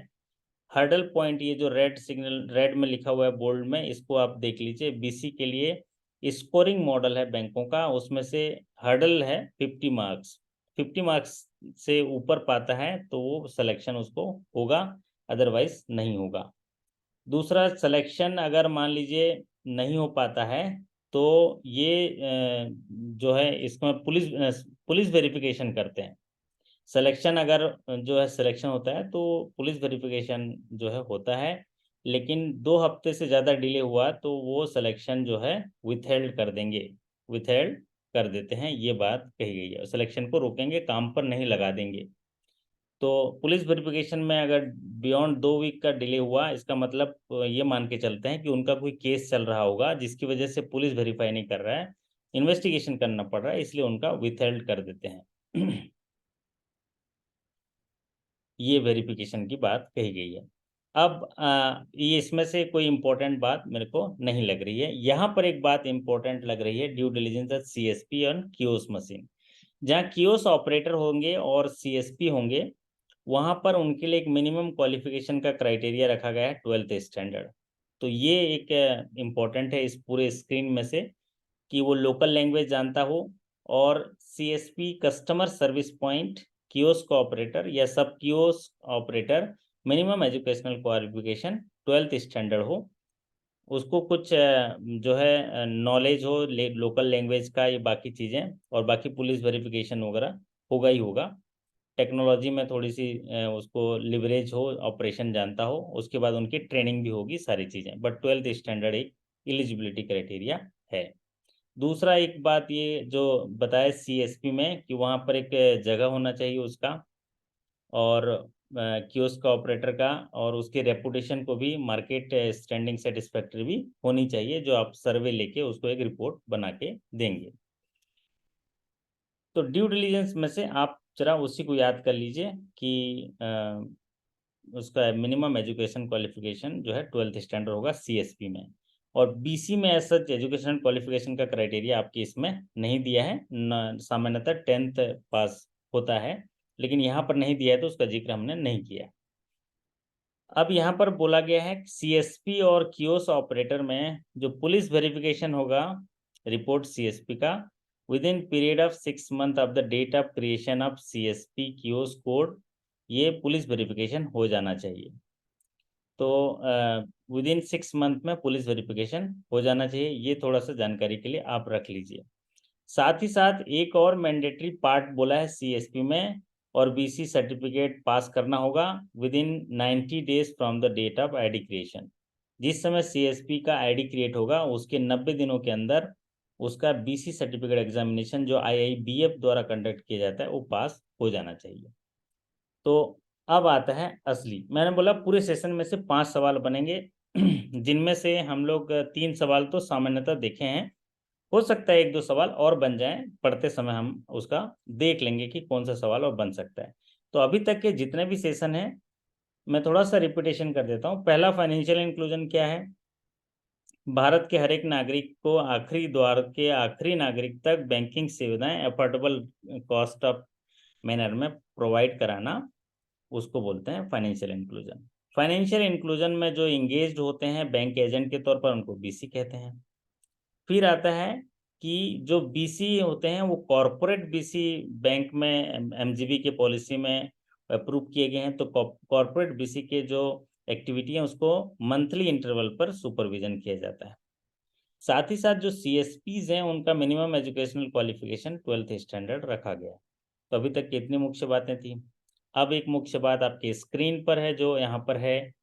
हर्डल पॉइंट, ये जो रेड सिग्नल रेड में लिखा हुआ है बोल्ड में, इसको आप देख लीजिए। बीसी के लिए स्कोरिंग मॉडल है बैंकों का, उसमें से हर्डल है 50 मार्क्स। 50 मार्क्स से ऊपर पाता है तो वो सिलेक्शन उसको होगा, अदरवाइज नहीं होगा। दूसरा, सिलेक्शन अगर मान लीजिए नहीं हो पाता है तो ये जो है इसमें पुलिस वेरिफिकेशन करते हैं। सिलेक्शन अगर जो है सिलेक्शन होता है तो पुलिस वेरिफिकेशन जो है होता है, लेकिन 2 हफ्ते से ज़्यादा डिले हुआ तो वो सिलेक्शन जो है विथहेल्ड कर देंगे, विथहेल्ड कर देते हैं, ये बात कही गई है। सिलेक्शन को रोकेंगे, काम पर नहीं लगा देंगे। तो पुलिस वेरिफिकेशन में अगर बियॉन्ड 2 वीक का डिले हुआ, इसका मतलब ये मान के चलते हैं कि उनका कोई केस चल रहा होगा जिसकी वजह से पुलिस वेरीफाई नहीं कर रहा है, इन्वेस्टिगेशन करना पड़ रहा है, इसलिए उनका विथहेल्ड कर देते हैं। ये वेरिफिकेशन की बात कही गई है। अब ये इसमें से कोई इम्पोर्टेंट बात मेरे को नहीं लग रही है। यहाँ पर एक बात इम्पोर्टेंट लग रही है, due diligence at CSP on kiosk machine. जहाँ कियोस्क ऑपरेटर होंगे और सीएसपी होंगे, वहाँ पर उनके लिए एक मिनिमम क्वालिफिकेशन का क्राइटेरिया रखा गया है 12th स्टैंडर्ड। तो ये एक इम्पोर्टेंट है इस पूरे स्क्रीन में से कि वो लोकल लैंग्वेज जानता हो, और CSP customer service point, kiosk operator या सब kiosk operator, minimum educational qualification 12th standard हो, उसको कुछ जो है नॉलेज हो लोकल लैंग्वेज का, ये बाकी चीज़ें, और बाकी पुलिस वेरिफिकेशन वगैरह होगा ही होगा। टेक्नोलॉजी में थोड़ी सी उसको लिवरेज हो, ऑपरेशन जानता हो, उसके बाद उनकी ट्रेनिंग भी होगी, सारी चीज़ें, बट 12th स्टैंडर्ड एक एलिजिबिलिटी क्राइटेरिया है। दूसरा एक बात ये जो बताया CSP में कि वहाँ पर एक जगह होना चाहिए उसका, और कियोस्क का ऑपरेटर का, और उसके रेपुटेशन को भी मार्केट स्टैंडिंग सेटिस्फैक्टरी भी होनी चाहिए, जो आप सर्वे लेके उसको एक रिपोर्ट बना के देंगे। तो ड्यू डिलीजेंस में से आप जरा उसी को याद कर लीजिए कि उसका मिनिमम एजुकेशन क्वालिफिकेशन जो है 12th स्टैंडर्ड होगा CSP में, और BC में ऐसा एजुकेशन क्वालिफिकेशन का क्राइटेरिया आपकी इसमें नहीं दिया है, सामान्यतः 10th पास होता है, लेकिन यहाँ पर नहीं दिया है तो उसका जिक्र हमने नहीं किया। अब यहाँ पर बोला गया है CSP और कियोस्क ऑपरेटर में जो पुलिस वेरिफिकेशन होगा रिपोर्ट CSP का within period of 6 months of the date of creation of CSP kiosk code, ये पुलिस वेरिफिकेशन हो जाना चाहिए। तो विद इन 6 months में पुलिस वेरिफिकेशन हो जाना चाहिए, ये थोड़ा सा जानकारी के लिए आप रख लीजिए। साथ ही साथ एक और मैंडेटरी पार्ट बोला है CSP में, और BC सर्टिफिकेट पास करना होगा within 90 days from the date of ID creation. जिस समय CSP का ID क्रिएट होगा उसके 90 दिनों के अंदर उसका BC सर्टिफिकेट एग्जामिनेशन जो IIBF द्वारा कंडक्ट किया जाता है वो पास हो जाना चाहिए। तो अब आता है असली, मैंने बोला पूरे सेशन में से 5 सवाल बनेंगे जिनमें से हम लोग 3 सवाल तो सामान्यतः देखे हैं, हो सकता है 1-2 सवाल और बन जाएं, पढ़ते समय हम उसका देख लेंगे कि कौन सा सवाल और बन सकता है। तो अभी तक के जितने भी सेशन हैं मैं थोड़ा सा रिपीटेशन कर देता हूँ। पहला, फाइनेंशियल इंक्लूजन क्या है? भारत के हर एक नागरिक को आखिरी द्वार के आखिरी नागरिक तक बैंकिंग सुविधाएं अफोर्डेबल कॉस्ट ऑफ मैनर में प्रोवाइड कराना, उसको बोलते हैं फाइनेंशियल इंक्लूजन। फाइनेंशियल इंक्लूजन में जो इंगेज्ड होते हैं बैंक एजेंट के तौर पर उनको BC कहते हैं। फिर आता है कि जो BC होते हैं वो कॉरपोरेट BC बैंक में MGB के पॉलिसी में अप्रूव किए गए हैं, तो कॉरपोरेट BC के जो एक्टिविटी है उसको मंथली इंटरवल पर सुपरविजन किया जाता है। साथ ही साथ जो CSPs हैं उनका minimum educational qualification 12th standard रखा गया। तो अभी तक कितनी मुख्य बातें थी। अब एक मुख्य बात आपके स्क्रीन पर है, जो यहाँ पर है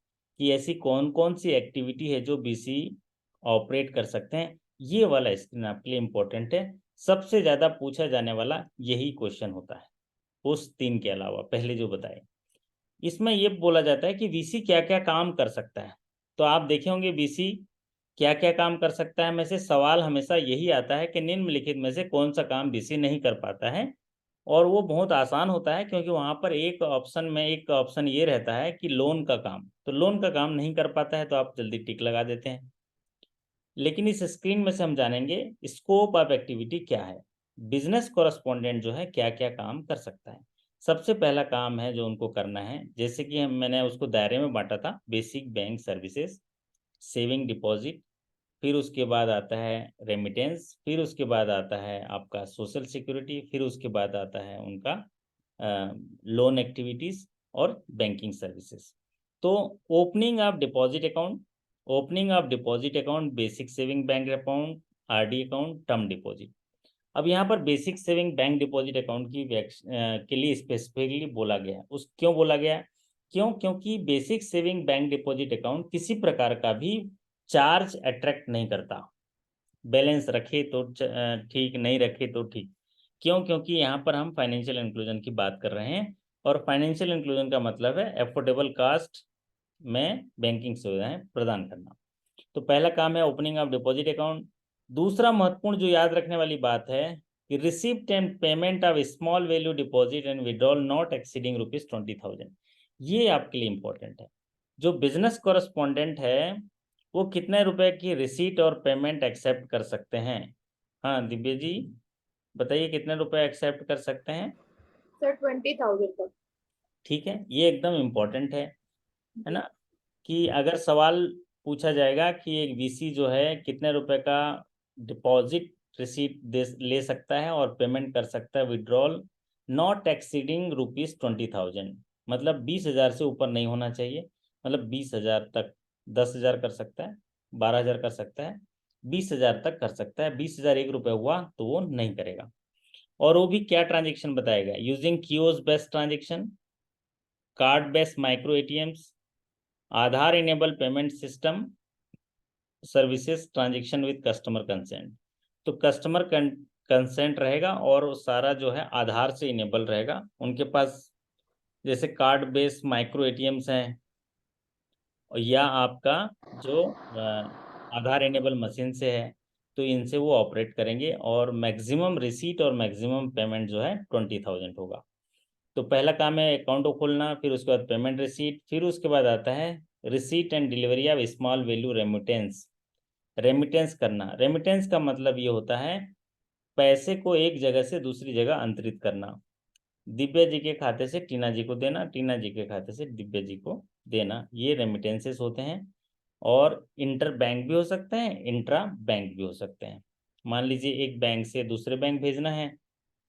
कि ऐसी कौन कौन सी एक्टिविटी है जो BC ऑपरेट कर सकते हैं। ये वाला स्क्रीन आपके लिए इम्पोर्टेंट है, सबसे ज़्यादा पूछा जाने वाला यही क्वेश्चन होता है उस 3 के अलावा पहले जो बताए। इसमें ये बोला जाता है कि BC क्या क्या काम कर सकता है। तो आप देखे होंगे BC क्या क्या काम कर सकता है में से सवाल हमेशा यही आता है कि निम्नलिखित में से कौन सा काम BC नहीं कर पाता है, और वो बहुत आसान होता है क्योंकि वहाँ पर एक ऑप्शन ये रहता है कि लोन का काम, तो लोन का काम नहीं कर पाता है तो आप जल्दी टिक लगा देते हैं। लेकिन इस स्क्रीन में से हम जानेंगे स्कोप ऑफ एक्टिविटी क्या है, बिजनेस कॉरेस्पॉन्डेंट जो है क्या क्या काम कर सकता है। सबसे पहला काम है जो उनको करना है, जैसे कि मैंने उसको दायरे में बांटा था, basic bank services, saving deposit, फिर उसके बाद आता है रेमिटेंस, फिर उसके बाद आता है आपका सोशल सिक्योरिटी, फिर उसके बाद आता है उनका लोन एक्टिविटीज और बैंकिंग सर्विसेज। तो opening of deposit account, basic saving bank account, RD account, term deposit. अब यहाँ पर basic saving bank deposit account की के लिए स्पेसिफिकली बोला गया है। उस क्यों बोला गया? क्योंकि basic saving bank deposit account किसी प्रकार का भी चार्ज अट्रैक्ट नहीं करता, बैलेंस रखे तो ठीक, नहीं रखे तो ठीक। क्योंकि यहाँ पर हम फाइनेंशियल इंक्लूजन की बात कर रहे हैं, और फाइनेंशियल इंक्लूजन का मतलब है अफोर्डेबल कास्ट में बैंकिंग सुविधाएं प्रदान करना। तो पहला काम है ओपनिंग ऑफ डिपॉजिट अकाउंट। दूसरा महत्वपूर्ण जो याद रखने वाली बात है कि receipt and payment of small value deposit and withdrawal not exceeding ₹20,000, ये आपके लिए इंपॉर्टेंट है। जो बिजनेस कॉरेस्पॉन्डेंट है वो कितने रुपए की रिसीट और पेमेंट एक्सेप्ट कर सकते हैं? हाँ दिव्या जी बताइए, कितने रुपए एक्सेप्ट कर सकते हैं? सर 20,000 तक। ठीक है, ये एकदम इम्पोर्टेंट है ना, कि अगर सवाल पूछा जाएगा कि एक VC जो है कितने रुपए का डिपॉजिट रिसीट ले सकता है और पेमेंट कर सकता है विड्रॉल नॉट एक्सीडिंग ₹20,000, मतलब 20,000 से ऊपर नहीं होना चाहिए, मतलब 20,000 तक, 10,000 कर सकता है, 12,000 कर सकता है, 20,000 तक कर सकता है। 20,000 ₹1 हुआ तो वो नहीं करेगा। और वो भी क्या ट्रांजेक्शन बताएगा? Using kiosk based transaction, card based micro ATMs, Aadhaar enable payment system services, transaction with customer consent. तो कस्टमर कंसेंट रहेगा और वो सारा जो है आधार से इनेबल रहेगा। उनके पास जैसे कार्ड बेस्ड माइक्रो एटीएम्स हैं या आपका जो आधार इनेबल मशीन से है, तो इनसे वो ऑपरेट करेंगे और मैक्सिमम रिसीट और मैक्सिमम पेमेंट जो है 20,000 होगा। तो पहला काम है अकाउंट को खोलना, फिर उसके बाद पेमेंट रिसीट, फिर उसके बाद आता है receipt and delivery of small value remittance. Remittance करना, रेमिटेंस का मतलब ये होता है पैसे को एक जगह से दूसरी जगह अंतरित करना। दिव्या जी के खाते से टीना जी को देना, टीना जी के खाते से दिव्या जी को देना, ये रेमिटेंसेस होते हैं। और इंटर बैंक भी हो सकते हैं, इंट्रा बैंक भी हो सकते हैं। मान लीजिए एक बैंक से दूसरे बैंक भेजना है,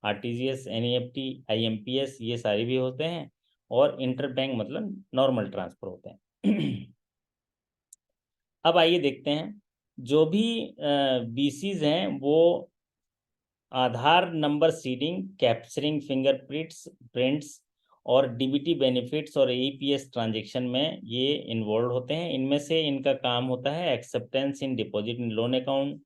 आरटीजीएस, एनईएफटी, आईएमपीएस, ये सारे भी होते हैं। और इंटर बैंक मतलब नॉर्मल ट्रांसफर होते हैं। अब आइए देखते हैं, जो भी बीसीज हैं वो Aadhaar number seeding, capturing fingerprints prints और डीबीटी बेनिफिट्स और एईपीएस ट्रांजैक्शन में ये इन्वॉल्व होते हैं। इनमें से इनका काम होता है acceptance in deposit in loan account,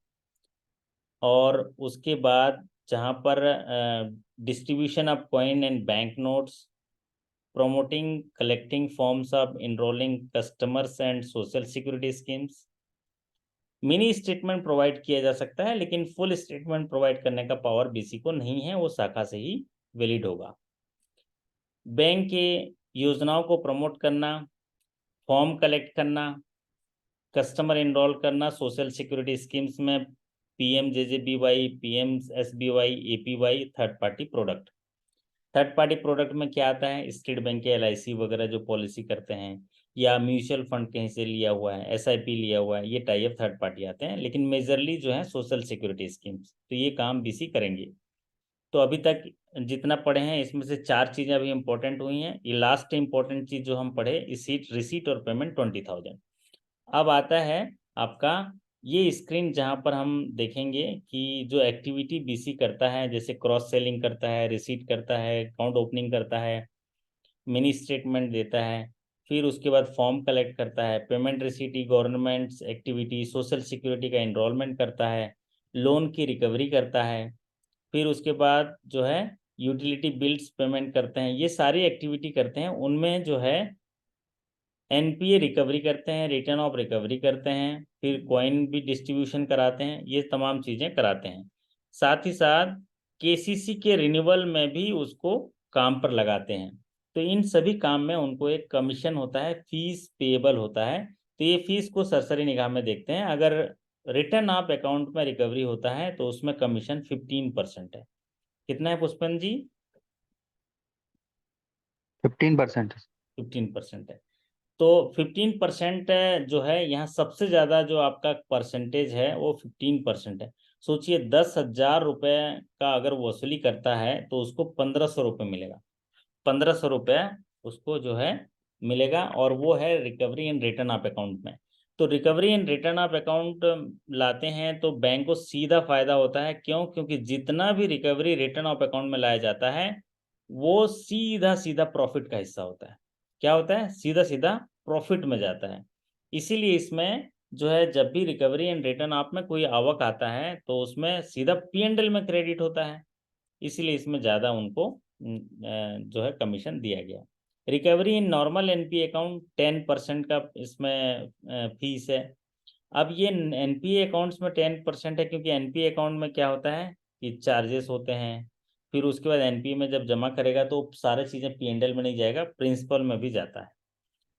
और उसके बाद जहाँ पर distribution of coin and bank notes, promoting collecting forms of enrolling customers and social security schemes। Mini statement provide किया जा सकता है, लेकिन फुल स्टेटमेंट प्रोवाइड करने का पावर बीसी को नहीं है, वो शाखा से ही वैलिड होगा। बैंक के योजनाओं को प्रमोट करना, फॉर्म कलेक्ट करना, कस्टमर इनरोल करना सोशल सिक्योरिटी स्कीम्स में, PMJJBY, PMSBY, APY, third party product. Third party product में क्या आता है, स्टेट बैंक के एलआईसी वगैरह जो पॉलिसी करते हैं, या म्यूचुअल फंड कहीं से लिया हुआ है, एसआईपी लिया हुआ है, ये टाइप थर्ड पार्टी आते हैं। लेकिन मेजरली जो है सोशल सिक्योरिटी स्कीम्स, तो ये काम बीसी करेंगे। तो अभी तक जितना पढ़े हैं इसमें से 4 चीज़ें अभी इंपॉर्टेंट हुई हैं। ये लास्ट इंपॉर्टेंट चीज़ जो हम पढ़े, रिसीट और पेमेंट 20,000। अब आता है आपका ये स्क्रीन, जहाँ पर हम देखेंगे कि जो एक्टिविटी बीसी करता है, जैसे क्रॉस सेलिंग करता है, रिसीट करता है, अकाउंट ओपनिंग करता है, मिनी स्टेटमेंट देता है, फिर उसके बाद फॉर्म कलेक्ट करता है, payment receipt, governments activity, social security का एनरोलमेंट करता है, लोन की रिकवरी करता है, फिर उसके बाद जो है यूटिलिटी बिल्स पेमेंट करते हैं, ये सारी एक्टिविटी करते हैं। उनमें जो है एनपीए रिकवरी करते हैं, रिटर्न ऑफ रिकवरी करते हैं, फिर कॉइन भी डिस्ट्रीब्यूशन कराते हैं, ये तमाम चीज़ें कराते हैं। साथ ही साथ केसीसी के रिन्यूअल में भी उसको काम पर लगाते हैं। तो इन सभी काम में उनको एक कमीशन होता है, फीस पेएबल होता है। तो ये फीस को सरसरी निगाह में देखते हैं। अगर रिटर्न ऑफ अकाउंट में रिकवरी होता है तो उसमें कमीशन 15% है। कितना है पुष्पन जी? 15%। 15% है। तो 15% जो है यहाँ सबसे ज़्यादा जो आपका परसेंटेज है वो 15% है। सोचिए 10,000 रुपये का अगर वसूली करता है तो उसको 1,500 रुपये मिलेगा। 1,500 रुपये उसको जो है मिलेगा, और वो है recovery and return of account में। तो recovery and return of account लाते हैं तो बैंक को सीधा फायदा होता है। क्यों? क्योंकि जितना भी रिकवरी रिटर्न ऑफ अकाउंट में लाया जाता है वो सीधा सीधा प्रॉफिट का हिस्सा होता है। क्या होता है? सीधा सीधा प्रॉफिट में जाता है। इसीलिए इसमें जो है जब भी रिकवरी एंड रिटर्न ऑफ में कोई आवक आता है तो उसमें सीधा पीएनएल में क्रेडिट होता है। इसीलिए इसमें ज़्यादा उनको जो है कमीशन दिया गया। Recovery in normal NPA account 10% का इसमें फीस है। अब ये एनपीए अकाउंट्स में 10% है क्योंकि एनपीए अकाउंट में क्या होता है कि चार्जेस होते हैं। फिर उसके बाद एनपीए में जब जमा करेगा तो सारी चीज़ें पीएनएल में नहीं जाएगा, प्रिंसिपल में भी जाता है,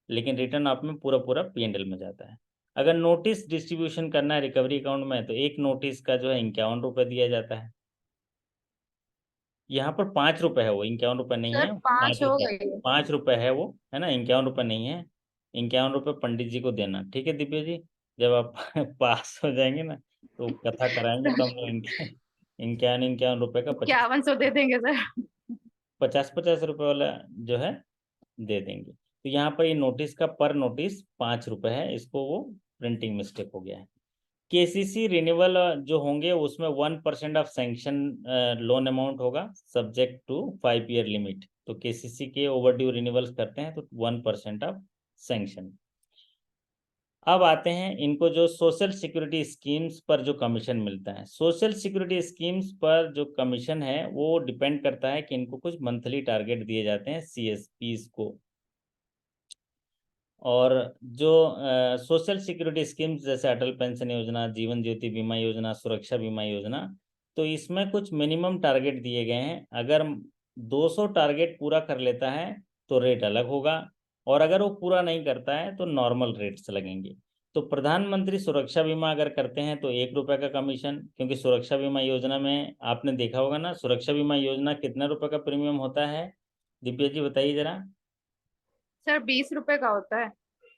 लेकिन रिटर्न आप में पूरा पूरा पीएनएल में जाता है। अगर नोटिस डिस्ट्रीब्यूशन करना है रिकवरी अकाउंट में तो एक नोटिस का जो है 51 रुपये दिया जाता है। यहाँ पर 5 रुपये है, वो 51 रुपये नहीं सर है, 5 हो 5 रुपये। गए। 5 रुपये है वो, है ना, 51 रुपये नहीं है। 51 रुपये पंडित जी को देना, ठीक है दिव्या जी? जब आप पास हो जाएंगे ना तो कथा कराएंगे तो हम लोग इनके 51 रुपये का 5100 दे देंगे सर। 50 रुपये वाला जो है दे देंगे। तो यहाँ पर ये नोटिस का पर नोटिस 5 रुपये है, इसको वो प्रिंटिंग मिस्टेक हो गया है। केसीसी रिन्यूअल जो होंगे उसमें 1% ऑफ सैंक्शन लोन अमाउंट होगा, सब्जेक्ट टू 5 ईयर लिमिट। तो केसीसी के ओवरड्यू रिन्यूअल्स करते हैं तो 1% ऑफ सैंक्शन। अब आते हैं इनको जो सोशल सिक्योरिटी स्कीम्स पर जो कमीशन मिलता है। सोशल सिक्योरिटी स्कीम्स पर जो कमीशन है वो डिपेंड करता है कि इनको कुछ मंथली टारगेट दिए जाते हैं CSPs को। और जो सोशल सिक्योरिटी स्कीम्स जैसे अटल पेंशन योजना, जीवन ज्योति बीमा योजना, सुरक्षा बीमा योजना, तो इसमें कुछ मिनिमम टारगेट दिए गए हैं। अगर 200 टारगेट पूरा कर लेता है तो रेट अलग होगा, और अगर वो पूरा नहीं करता है तो नॉर्मल रेट्स लगेंगे। तो प्रधानमंत्री सुरक्षा बीमा अगर करते हैं तो 1 रुपये का कमीशन, क्योंकि सुरक्षा बीमा योजना में आपने देखा होगा ना, सुरक्षा बीमा योजना कितना रुपए का प्रीमियम होता है? दिव्या जी बताइए जरा। सर 20 रुपए का होता है।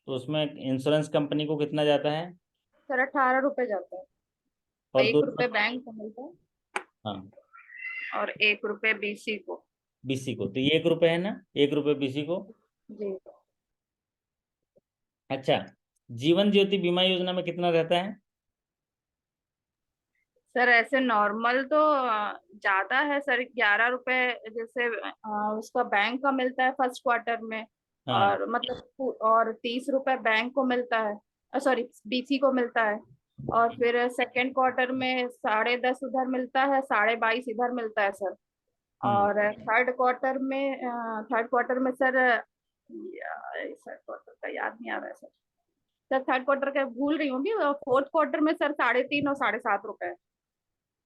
तो उसमें इंश्योरेंस कंपनी को कितना जाता है? सर 18 रुपए जाता है। और 1 रुपए बैंक को मिलता है हाँ, और 1 रुपए बीसी को। BC को, तो ये 1 रुपये है ना, 1 रुपये BC को। जी अच्छा, जीवन ज्योति बीमा योजना में कितना रहता है? सर ऐसे नॉर्मल तो ज्यादा है सर, 11 रुपए जैसे उसका बैंक का मिलता है फर्स्ट क्वार्टर में। हाँ। और मतलब और 30 रुपए बैंक को मिलता है, सॉरी बीसी को मिलता है। और फिर सेकंड क्वार्टर में 10.5 उधर मिलता है, 22.5 इधर मिलता है सर। हम्म। और थर्ड क्वार्टर में सर, थर्ड क्वार्टर का याद नहीं आ रहा है सर। सर थर्ड क्वार्टर का भूल रही हूँ। फोर्थ क्वार्टर में सर 3.5 और 7.5 रुपए।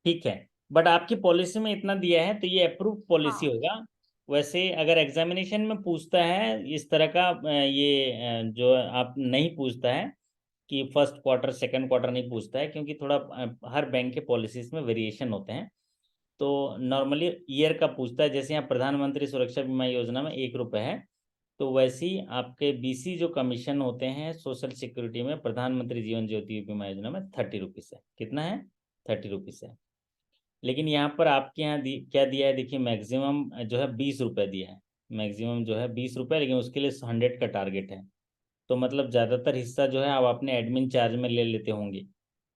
ठीक है, बट आपकी पॉलिसी में इतना दिया है तो ये अप्रूव पॉलिसी हाँ होगा। वैसे अगर एग्जामिनेशन में पूछता है इस तरह का, जो आप नहीं पूछता है कि फर्स्ट क्वार्टर सेकंड क्वार्टर, नहीं पूछता है, क्योंकि थोड़ा हर बैंक के पॉलिसीज में वेरिएशन होते हैं। तो नॉर्मली ईयर का पूछता है। जैसे यहाँ प्रधानमंत्री सुरक्षा बीमा योजना में 1 रुपये है, तो वैसे ही आपके BC जो कमीशन होते हैं सोशल सिक्योरिटी में प्रधानमंत्री जीवन ज्योति बीमा योजना में 30 रुपीज़ है। कितना है? 30 रुपीज़ है। लेकिन यहाँ पर आपके यहाँ क्या दिया है देखिए, मैक्सिमम जो है 20 रुपये दिया है। मैक्सिमम जो है 20 रुपये, लेकिन उसके लिए 100 का टारगेट है। तो मतलब ज़्यादातर हिस्सा जो है आप अपने एडमिन चार्ज में ले लेते होंगे।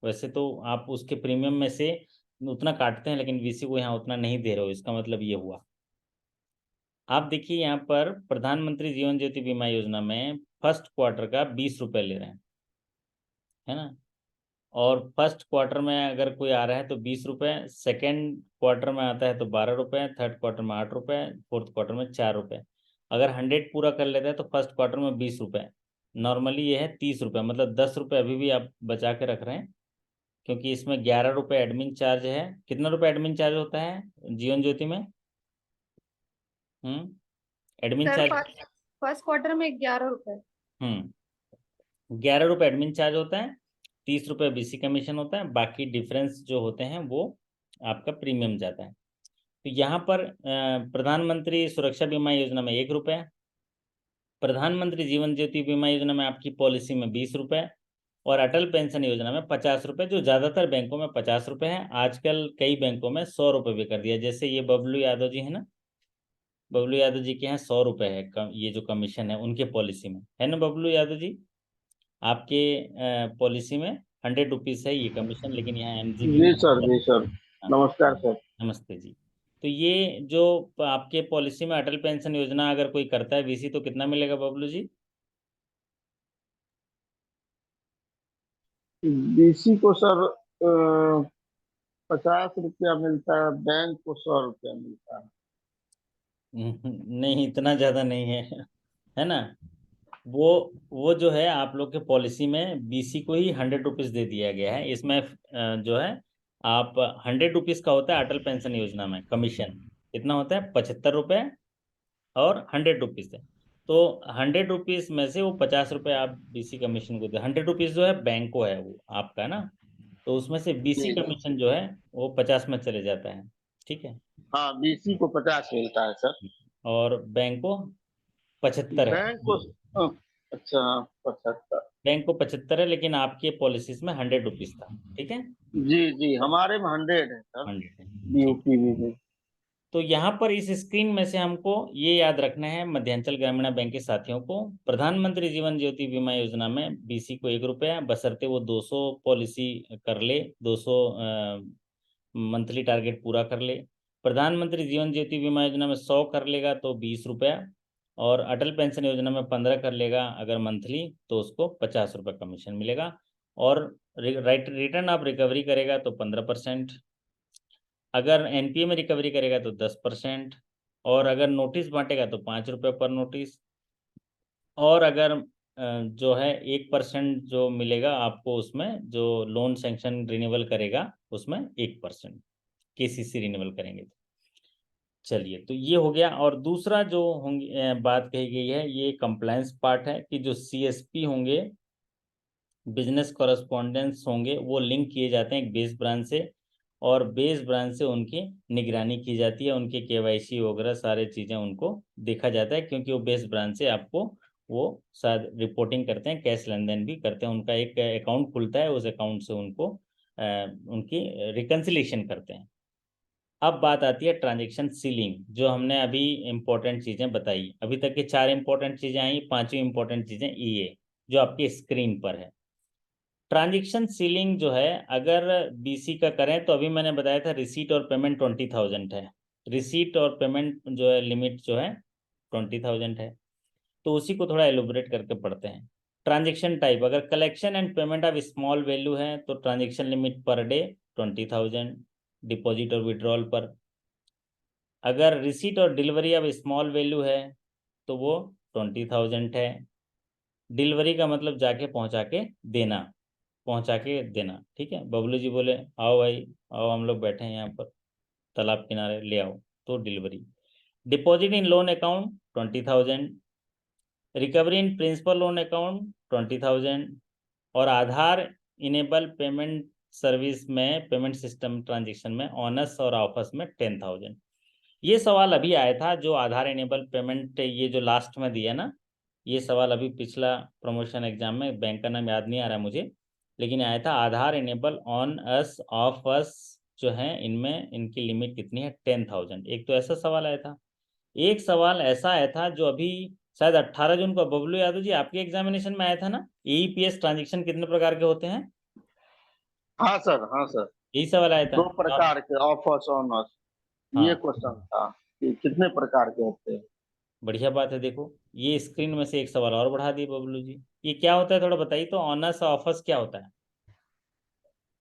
वैसे तो आप उसके प्रीमियम में से उतना काटते हैं, लेकिन BC को यहाँ उतना नहीं दे रहे हो, इसका मतलब ये हुआ। आप देखिए यहाँ पर प्रधानमंत्री जीवन ज्योति बीमा योजना में फर्स्ट क्वार्टर का 20 रुपये ले रहे हैं, है ना। और फर्स्ट क्वार्टर में अगर कोई आ रहा है तो 20 रुपये, सेकेंड क्वार्टर में आता है तो 12 रुपये, थर्ड क्वार्टर में 8 रुपये, फोर्थ क्वार्टर में 4 रुपये। अगर 100 पूरा कर लेता है तो फर्स्ट क्वार्टर में 20 रुपये। नॉर्मली ये है 30 रुपये, मतलब 10 रुपये अभी भी आप बचा के रख रहे हैं, क्योंकि इसमें 11 रुपये एडमिन चार्ज है। कितना रुपये एडमिन चार्ज होता है जीवन ज्योति में? Admin sir charge. First quarter में 11 रुपए। 11 रुपये एडमिन चार्ज होता है, 30 रुपये BC कमीशन होता है, बाकी डिफरेंस जो होते हैं वो आपका प्रीमियम जाता है। तो यहाँ पर प्रधानमंत्री सुरक्षा बीमा योजना में 1 रुपये, प्रधानमंत्री जीवन ज्योति बीमा योजना में आपकी पॉलिसी में 20 रुपये, और अटल पेंशन योजना में 50 रुपये, जो ज़्यादातर बैंकों में 50 रुपये है। आजकल कई बैंकों में 100 रुपये भी कर दिया। जैसे ये बबलू यादव जी है ना, बबलू यादव जी के यहाँ 100 रुपये है ये जो कमीशन है उनके पॉलिसी में, है ना बबलू यादव जी? आपके पॉलिसी में 100 रुपीज़ है ये कमीशन, लेकिन यहाँ MGB जी में सर, जी सर। हाँ, नमस्कार सर। नमस्ते जी। तो ये जो आपके पॉलिसी में अटल पेंशन योजना अगर कोई करता है BC, तो कितना मिलेगा बबलू जी? BC को सर 50 रुपया मिलता है, बैंक को 100 रुपया मिलता है। नहीं, इतना ज़्यादा नहीं है, है ना। वो वो जो है आप लोग के पॉलिसी में BC को ही 100 रुपीज़ दे दिया गया है। इसमें जो है आप 100 रुपीज़ का होता है अटल पेंशन योजना में कमीशन। कितना होता है? 75 रुपये और 100 रुपीज़ है। तो 100 रुपीज़ में से वो 50 रुपये आप BC कमीशन को दे। 100 रुपीज़ जो है बैंक को है, वो आपका ना, तो उसमें से BC जी जी। कमीशन जो है वो 50 में चले जाता है। ठीक है। हाँ, BC को 50 मिलता है सर। और बैंक को 75 है। बैंक को अ, अच्छा 75। बैंक को 75 है, लेकिन आपके पॉलिसीज में 100 रुपीज़ था। ठीक है, जी जी, हमारे में 100 है सर, 100 है। ठीक। BUPB में। तो यहाँ पर इस स्क्रीन में से हमको ये याद रखना है मध्यांचल ग्रामीण बैंक के साथियों को, प्रधानमंत्री जीवन ज्योति बीमा योजना में BC को 1 रुपया, बशर्ते वो 200 पॉलिसी कर ले, 200 मंथली टारगेट पूरा कर ले। प्रधानमंत्री जीवन ज्योति बीमा योजना में 100 कर लेगा तो 20 रुपया, और अटल पेंशन योजना में 15 कर लेगा अगर मंथली तो उसको 50 रुपये कमीशन मिलेगा। और रिटर्न ऑफ रिकवरी करेगा तो 15%, अगर एनपीए में रिकवरी करेगा तो 10%, और अगर नोटिस बांटेगा तो 5 रुपये पर नोटिस, और अगर जो है 1% जो मिलेगा आपको उसमें, जो लोन सैंक्शन रिन्यूअल करेगा उसमें 1% केसीसी रिन्यूअल करेंगे तो। चलिए, तो ये हो गया। और दूसरा जो होंगे बात कही गई है, ये कंप्लायंस पार्ट है कि जो सीएसपी होंगे, बिजनेस कॉरेस्पॉन्डेंस होंगे, वो लिंक किए जाते हैं एक बेस ब्रांच से, और बेस ब्रांच से उनकी निगरानी की जाती है, उनके केवाईसी वगैरह सारे चीज़ें उनको देखा जाता है, क्योंकि वो बेस ब्रांच से आपको वो शायद रिपोर्टिंग करते हैं, कैश लेन देन भी करते हैं, उनका एक अकाउंट खुलता है, उस अकाउंट से उनको उनकी रिकन्सिलेशन करते हैं। अब बात आती है ट्रांजेक्शन सीलिंग, जो हमने अभी इंपॉर्टेंट चीज़ें बताई। अभी तक की 4 इंपॉर्टेंट चीज़ें आई, 5वीं इंपॉर्टेंट चीज़ें ये जो आपकी स्क्रीन पर है। ट्रांजेक्शन सीलिंग जो है, अगर बीसी का करें तो अभी मैंने बताया था रिसीट और पेमेंट 20,000 है, रिसीट और पेमेंट जो है लिमिट जो है 20,000 है, तो उसी को थोड़ा एलोबरेट करके पढ़ते हैं। ट्रांजेक्शन टाइप, अगर collection and payment of small value है तो transaction limit per day 20,000 deposit और विड्रॉल पर। अगर रिसीट और डिलीवरी ऑफ स्मॉल वैल्यू है तो वो 20,000 है। डिलीवरी का मतलब जाके पहुंचा के देना, ठीक है। बबलू जी बोले आओ भाई आओ, हम लोग बैठे हैं यहाँ पर तालाब किनारे, ले आओ, तो delivery. Deposit in loan account 20,000, recovery in principle loan account 20,000, और आधार इनेबल पेमेंट सर्विस में, पेमेंट सिस्टम ट्रांजेक्शन में, ऑनस और ऑफर्स में 10,000। ये सवाल अभी आया था, जो आधार इनेबल पेमेंट, ये जो लास्ट में दिया ना, ये सवाल अभी पिछला प्रमोशन एग्जाम में, बैंक का नाम याद नहीं आ रहा मुझे, लेकिन आया था Aadhaar enable on us off us जो है, इनमें इनकी लिमिट कितनी है 10,000। एक तो ऐसा सवाल आया था। एक सवाल ऐसा आया था जो अभी शायद 18 जून को, बबलू यादव जी आपके एग्जामिनेशन में आया था ना, एईपीएस ट्रांजेक्शन कितने प्रकार के होते हैं, हाँ सर, हाँ सर। यही सवाल आया था। 2 प्रकार के ऑफर्स ऑनर्स, ये हाँ, क्वेश्चन था कि कितने प्रकार के होते हैं। बढ़िया बात है। देखो, ये स्क्रीन में से एक सवाल और बढ़ा दिए बबलू जी। ये क्या होता है थोड़ा बताइए तो, ऑनर्स ऑफर्स क्या होता है।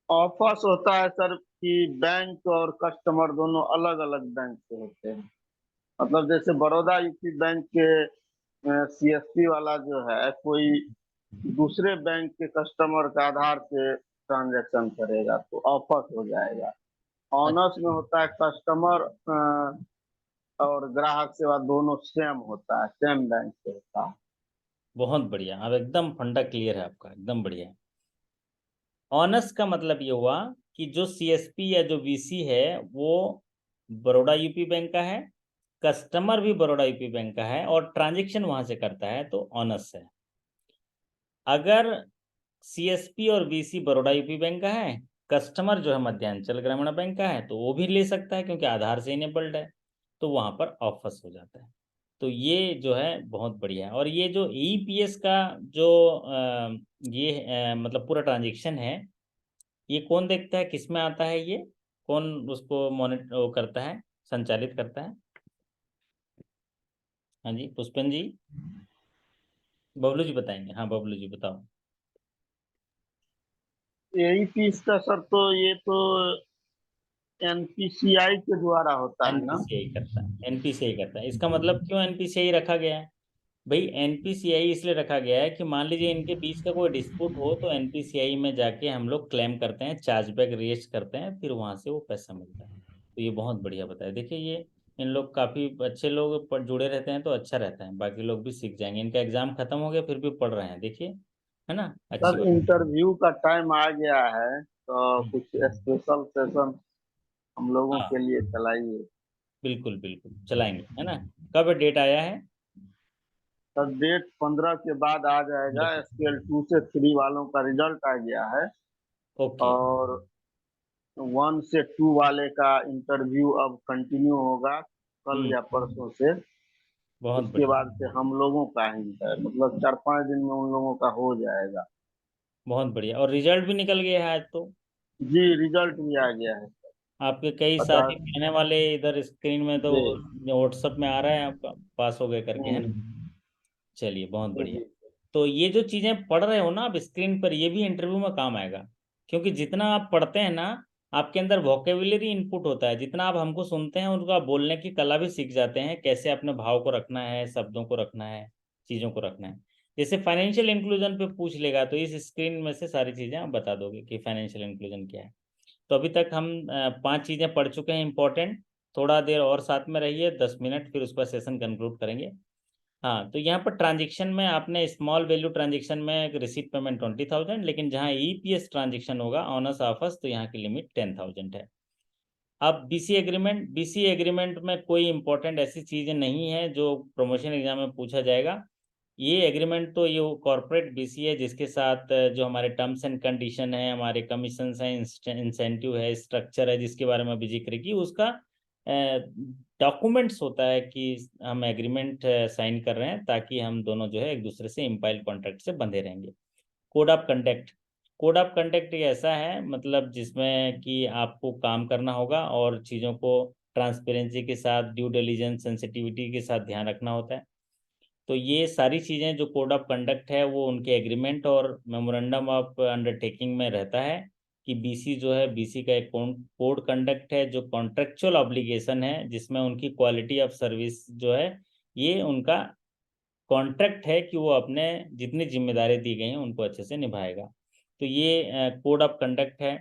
ऑफर्स होता है सर कि बैंक और कस्टमर दोनों अलग अलग बैंक से होते हैं। मतलब जैसे बड़ौदा यूपी बैंक के सीएसपी वाला जो है, कोई दूसरे बैंक के कस्टमर के आधार से ट्रांजैक्शन करेगा तो ऑफर्स हो जाएगा। ऑनर्स में होता है कस्टमर और ग्राहक सेवा दोनों सेम होता है, सेम बैंक से होता है। बहुत बढ़िया, अब एकदम फंडा क्लियर है आपका, एकदम बढ़िया है। ऑनर्स का मतलब ये हुआ कि जो सीएसपी या जो वीसी है वो बड़ौदा यूपी बैंक का है, कस्टमर भी बड़ौदा यूपी बैंक का है, और ट्रांजैक्शन वहां से करता है, तो ऑनर्स है। अगर सीएसपी और वीसी बड़ौदा यूपी बैंक का है, कस्टमर जो है मध्यांचल ग्रामीण बैंक का है, तो वो भी ले सकता है क्योंकि आधार से इनेबल्ड है, तो वहां पर ऑफर्स हो जाता है। तो ये जो है बहुत बढ़िया है। और ये जो ईपीएस का जो ये मतलब पूरा ट्रांजेक्शन है, ये कौन देखता है, किस में आता है, ये कौन उसको मॉनिटर वो करता है, संचालित करता है। हाँ जी पुष्पन जी, बबलू जी बताएंगे। हाँ बबलू जी बताओ। यही फीस का सर, तो ये तो एनपीसीआई के द्वारा होता है ना। एनपीसीआई करता है, एनपीसीआई करता है। इसका मतलब क्यों एनपीसीआई रखा गया है भाई? एनपीसीआई इसलिए रखा गया है कि मान लीजिए इनके बीच का कोई डिस्प्यूट हो तो एनपीसीआई में जाके हम लोग क्लेम करते हैं, चार्जबैक रेज करते हैं, फिर वहां से वो पैसा मिलता है। तो ये बहुत बढ़िया बताया। देखिए, ये इन लोग काफी अच्छे लोग पर जुड़े रहते हैं तो अच्छा रहता है, बाकी लोग भी सीख जाएंगे। इनका एग्जाम खत्म हो गया फिर भी पढ़ रहे हैं, देखिए, है ना, अच्छी सर बात। इंटरव्यू का टाइम आ गया है, तो हम्म, कुछ स्पेशल सेशन हम लोगों हाँ के लिए चलाइए। बिल्कुल बिल्कुल चलाएंगे, है ना। कब डेट आया है? सर डेट 15 के बाद आ जाएगा। एसकेएल 2 से 3 वालों का रिजल्ट आ गया है, ओके, और 1 से 2 वाले का इंटरव्यू अब कंटिन्यू होगा कल या परसों से। बहुत उसके बढ़िया, बाद से हम लोगों का ही है, मतलब 4-5 दिन में उन लोगों का हो जाएगा। बहुत बढ़िया। और रिजल्ट भी निकल गया है आज तो। जी, रिजल्ट भी आ गया है। आपके कई पता साथी पढ़ने वाले इधर स्क्रीन में तो जी। व्हाट्सएप में आ रहा है आपका पास हो गए करके, है ना। चलिए बहुत जी बढ़िया। जी तो ये जो चीजें पढ़ रहे हो ना आप स्क्रीन पर, ये भी इंटरव्यू में काम आएगा, क्योंकि जितना आप पढ़ते हैं ना, आपके अंदर वोकेबुलरी इनपुट होता है। जितना आप हमको सुनते हैं, उनको आप बोलने की कला भी सीख जाते हैं, कैसे अपने भाव को रखना है, शब्दों को रखना है, चीजों को रखना है। जैसे फाइनेंशियल इंक्लूजन पे पूछ लेगा तो इस स्क्रीन में से सारी चीजें आप बता दोगे कि फाइनेंशियल इंक्लूजन क्या है। तो अभी तक हम 5 चीजें पढ़ चुके हैं इंपॉर्टेंट। थोड़ा देर और साथ में रहिए, 10 मिनट, फिर उसका सेशन कंक्लूड करेंगे। हाँ, तो यहाँ पर ट्रांजेक्शन में आपने स्मॉल वैल्यू ट्रांजेक्शन में रिसीट पेमेंट 20,000, लेकिन जहाँ ईपीएस ट्रांजेक्शन होगा ऑनर्स ऑफर्स, तो यहाँ की लिमिट 10,000 है। अब बीसी एग्रीमेंट में कोई इंपॉर्टेंट ऐसी चीज़ें नहीं है जो प्रमोशन एग्जाम में पूछा जाएगा। ये एग्रीमेंट तो ये कॉर्पोरेट बीसी है, जिसके साथ जो हमारे टर्म्स एंड कंडीशन है, हमारे कमीशन है, इंसेंटिव है, स्ट्रक्चर है, जिसके बारे में अभी जिक्र की, उसका डॉक्यूमेंट्स होता है कि हम एग्रीमेंट साइन कर रहे हैं, ताकि हम दोनों जो है एक दूसरे से इम्पाइल कॉन्ट्रैक्ट से बंधे रहेंगे। Code of conduct, code of conduct ये ऐसा है, मतलब जिसमें कि आपको काम करना होगा और चीज़ों को ट्रांसपेरेंसी के साथ, ड्यू डिलिजेंस, सेंसिटिविटी के साथ ध्यान रखना होता है। तो ये सारी चीज़ें जो कोड ऑफ कंडक्ट है, वो उनके एग्रीमेंट और मेमोरेंडम ऑफ अंडरटेकिंग में रहता है कि बीसी जो है, बीसी का एक कोड कंडक्ट है जो कॉन्ट्रेक्चुअल ऑब्लिगेशन है, जिसमें उनकी क्वालिटी ऑफ सर्विस जो है, ये उनका कॉन्ट्रैक्ट है कि वो अपने जितनी जिम्मेदारी दी गई हैं उनको अच्छे से निभाएगा। तो ये कोड ऑफ कंडक्ट है,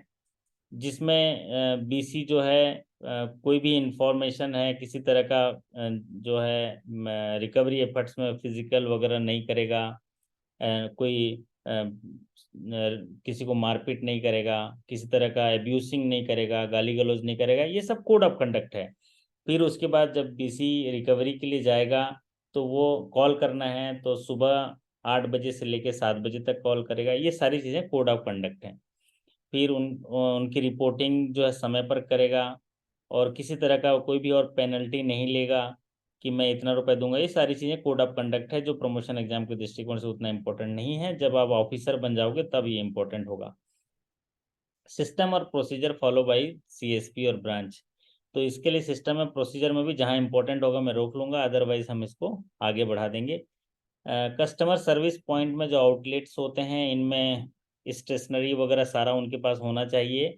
जिसमें बीसी जो है कोई भी इंफॉर्मेशन है किसी तरह का जो है रिकवरी एफर्ट्स में फिजिकल वगैरह नहीं करेगा, कोई किसी को मारपीट नहीं करेगा, किसी तरह का एब्यूसिंग नहीं करेगा, गाली गलौज नहीं करेगा, ये सब कोड ऑफ कंडक्ट है। फिर उसके बाद जब बीसी रिकवरी के लिए जाएगा तो वो कॉल करना है तो सुबह 8 बजे से लेकर 7 बजे तक कॉल करेगा। ये सारी चीज़ें कोड ऑफ कंडक्ट हैं। फिर उनकी रिपोर्टिंग जो है समय पर करेगा, और किसी तरह का कोई भी और पेनल्टी नहीं लेगा कि मैं इतना रुपए दूंगा। ये सारी चीज़ें कोड ऑफ कंडक्ट है, जो प्रमोशन एग्जाम के दृष्टिकोण से उतना इंपॉर्टेंट नहीं है। जब आप ऑफिसर बन जाओगे तब ये इंपॉर्टेंट होगा। सिस्टम और प्रोसीजर फॉलो बाई सीएसपी और ब्रांच, तो इसके लिए सिस्टम और प्रोसीजर में भी जहाँ इंपॉर्टेंट होगा मैं रोक लूंगा, अदरवाइज हम इसको आगे बढ़ा देंगे। कस्टमर सर्विस पॉइंट में जो आउटलेट्स होते हैं, इनमें स्टेशनरी वगैरह सारा उनके पास होना चाहिए।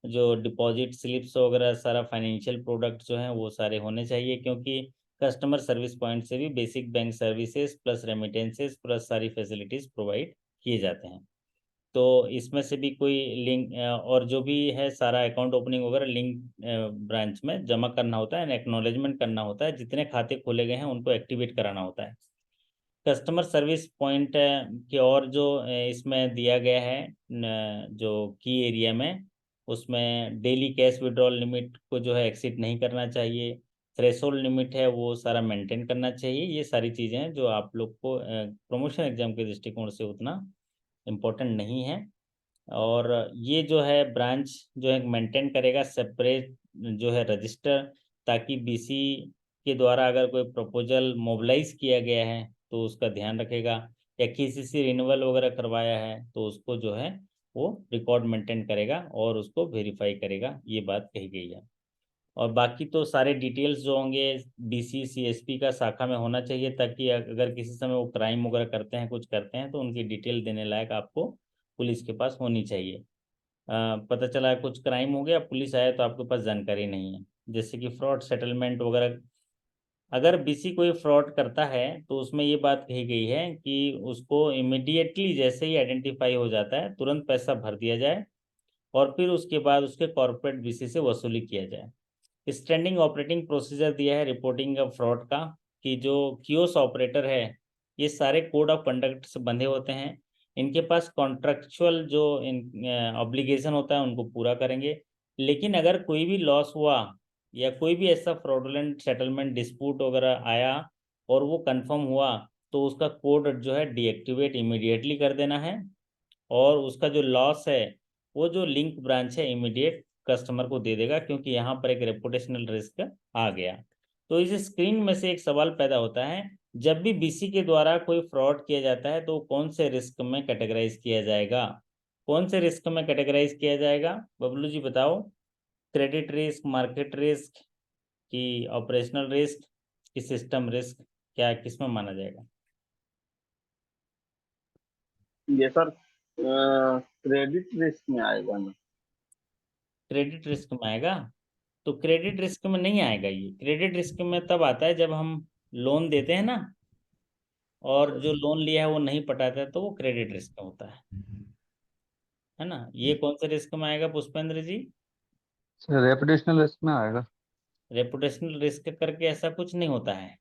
जो डिपॉजिट स्लिप्स वगैरह सारा फाइनेंशियल प्रोडक्ट जो हैं वो सारे होने चाहिए, क्योंकि कस्टमर सर्विस पॉइंट से भी basic bank services plus remittances plus सारी फैसिलिटीज़ प्रोवाइड किए जाते हैं। तो इसमें से भी कोई लिंक और जो भी है सारा अकाउंट ओपनिंग वगैरह लिंक ब्रांच में जमा करना होता है, एक्नॉलेजमेंट करना होता है, जितने खाते खोले गए हैं उनको एक्टिवेट कराना होता है। कस्टमर सर्विस पॉइंट के और जो इसमें दिया गया है जो की एरिया में, उसमें डेली कैश विड्रॉल लिमिट को जो है एक्सीड नहीं करना चाहिए। थ्रेशोल्ड लिमिट है वो सारा मेंटेन करना चाहिए। ये सारी चीज़ें हैं जो आप लोग को प्रमोशन एग्जाम के दृष्टिकोण से उतना इम्पोर्टेंट नहीं है। और ये जो है ब्रांच जो है मेंटेन करेगा सेपरेट जो है रजिस्टर, ताकि बीसी के द्वारा अगर कोई प्रपोजल मोबिलाइज किया गया है तो उसका ध्यान रखेगा, या किसी से रिन्यूअल वगैरह करवाया है तो उसको जो है वो रिकॉर्ड मेंटेन करेगा और उसको वेरीफाई करेगा। ये बात कही गई है। और बाकी तो सारे डिटेल्स जो होंगे बीसी सीएसपी का शाखा में होना चाहिए, ताकि अगर किसी समय वो क्राइम वगैरह करते हैं, कुछ करते हैं, तो उनकी डिटेल देने लायक आपको पुलिस के पास होनी चाहिए। पता चला है कुछ क्राइम हो गया, पुलिस आया तो आपके पास जानकारी नहीं है, जैसे कि फ्रॉड सेटलमेंट वगैरह। अगर बीसी कोई फ्रॉड करता है तो उसमें ये बात कही गई है कि उसको इमिडिएटली जैसे ही आइडेंटिफाई हो जाता है तुरंत पैसा भर दिया जाए, और फिर उसके बाद उसके कॉर्पोरेट बीसी से वसूली किया जाए। स्टैंडिंग ऑपरेटिंग प्रोसीजर दिया है रिपोर्टिंग ऑफ फ्रॉड का, कि जो कियोस्क ऑपरेटर है ये सारे कोड ऑफ कंडक्ट से बंधे होते हैं। इनके पास कॉन्ट्रेक्चुअल जो ऑब्लिगेशन होता है उनको पूरा करेंगे, लेकिन अगर कोई भी लॉस हुआ या कोई भी ऐसा फ्रॉडुलेंट सेटलमेंट डिस्प्यूट वगैरह आया और वो कंफर्म हुआ, तो उसका कोड जो है डीएक्टिवेट इमीडिएटली कर देना है, और उसका जो लॉस है वो जो लिंक ब्रांच है इमीडिएट कस्टमर को दे देगा, क्योंकि यहाँ पर एक रेपुटेशनल रिस्क आ गया। तो इस स्क्रीन में से एक सवाल पैदा होता है, जब भी बीसी के द्वारा कोई फ्रॉड किया जाता है तो कौन से रिस्क में कैटेगराइज किया जाएगा? कौन से रिस्क में कैटेगराइज किया जाएगा? बबलू जी बताओ। क्रेडिट रिस्क, मार्केट रिस्क की ऑपरेशनल रिस्क की सिस्टम रिस्क, क्या किसमें माना जाएगा? ये सर क्रेडिट रिस्क में आएगा ना? क्रेडिट रिस्क में आएगा? तो क्रेडिट रिस्क में नहीं आएगा। ये क्रेडिट रिस्क में तब आता है जब हम लोन देते हैं ना, और जो लोन लिया है वो नहीं पटाता है, तो वो क्रेडिट रिस्क में होता है ना। ये कौन से रिस्क में आएगा पुष्पेंद्र जी? सर रेपुटेशनल रिस्क में आएगा। रेपुटेशनल रिस्क करके ऐसा कुछ नहीं होता है।